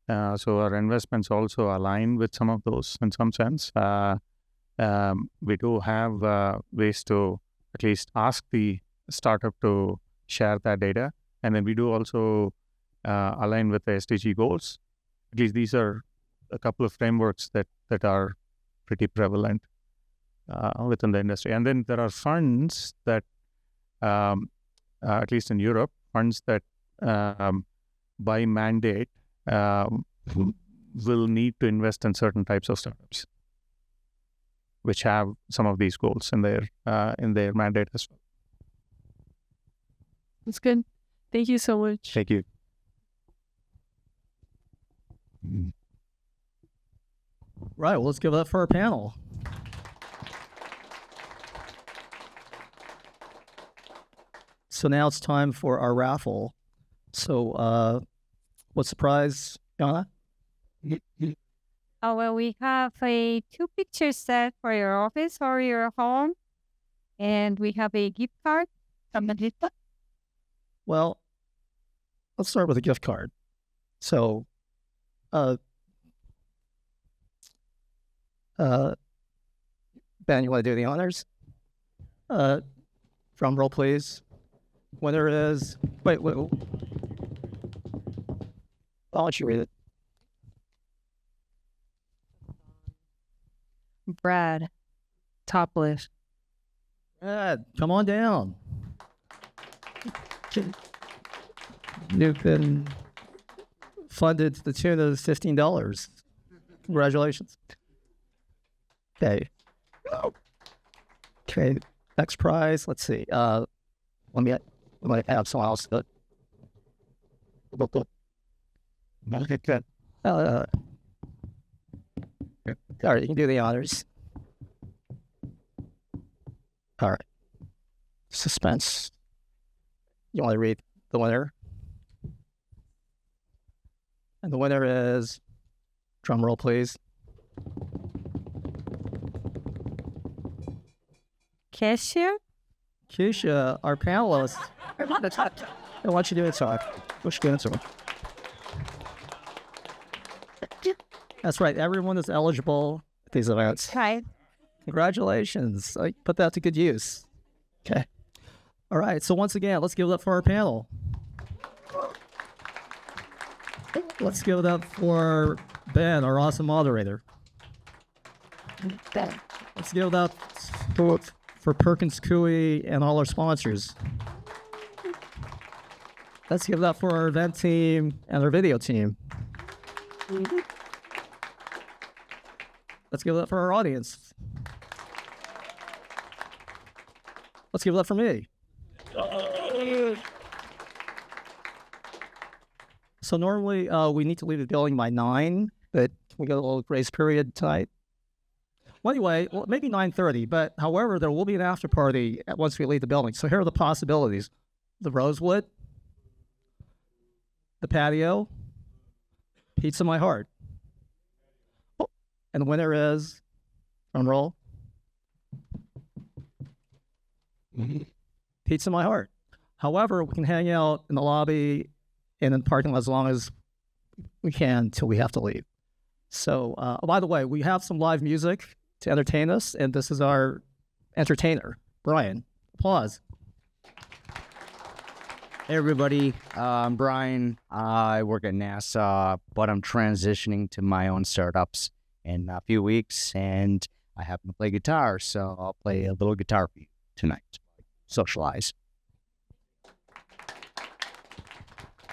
So our investments also align with some of those in some sense. We do have ways to at least ask the startup to share that data. And then we do also align with the SDG goals. At least these are a couple of frameworks that are pretty prevalent within the industry. And then there are funds that, at least in Europe, funds that by mandate will need to invest in certain types of startups, which have some of these goals in their mandate as well. That's good. Thank you so much. Thank you. Right, well, let's give it up for our panel. So now it's time for our raffle. So what's the prize, Yana? Oh, well, we have a 2-picture set for your office or your home. And we have a gift card from Madita. Well, let's start with a gift card. So, Ben, you want to do the honors? Drum roll, please. Winner is... Wait. Why don't you read it? Brad, topless. Brad, come on down. You've been funded to the tune of $15. Congratulations. Okay. Okay. Next prize. Let's see. Let me have someone else do it. All right, you can do the honors. All right. Suspense. You want to read the winner? And the winner is, drum roll, please. Keshia? Keshia, our panelist. I want you to do it, talk. Push good answer. That's right. Everyone is eligible at these events. Right. Congratulations. I put that to good use. Okay. All right. So once again, let's give it up for our panel. Let's give it up for Ben, our awesome moderator. Let's give it up for Perkins Coie and all our sponsors. Let's give it up for our event team and our video team. Let's give it up for our audience. Let's give it up for me. So normally we need to leave the building by 9, but we got a little grace period tonight. Well, anyway, maybe 9:30, but however, there will be an after party once we leave the building. So here are the possibilities: the Rosewood, the patio, Pizza My Heart. Oh, and the winner is, drum roll, Pizza My Heart. However, we can hang out in the lobby and in the parking lot as long as we can until we have to leave. So, by the way, we have some live music to entertain us, and this is our entertainer, Brian. Applause. Hey everybody, I'm Brian. I work at NASA, but I'm transitioning to my own startups in a few weeks, and I happen to play guitar, so I'll play a little guitar for you tonight. Socialize.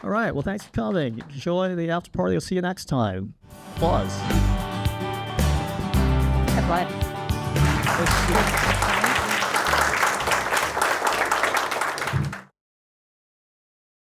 All right, well, thanks for coming. Enjoy the after party. I'll see you next time. Applause. Bye.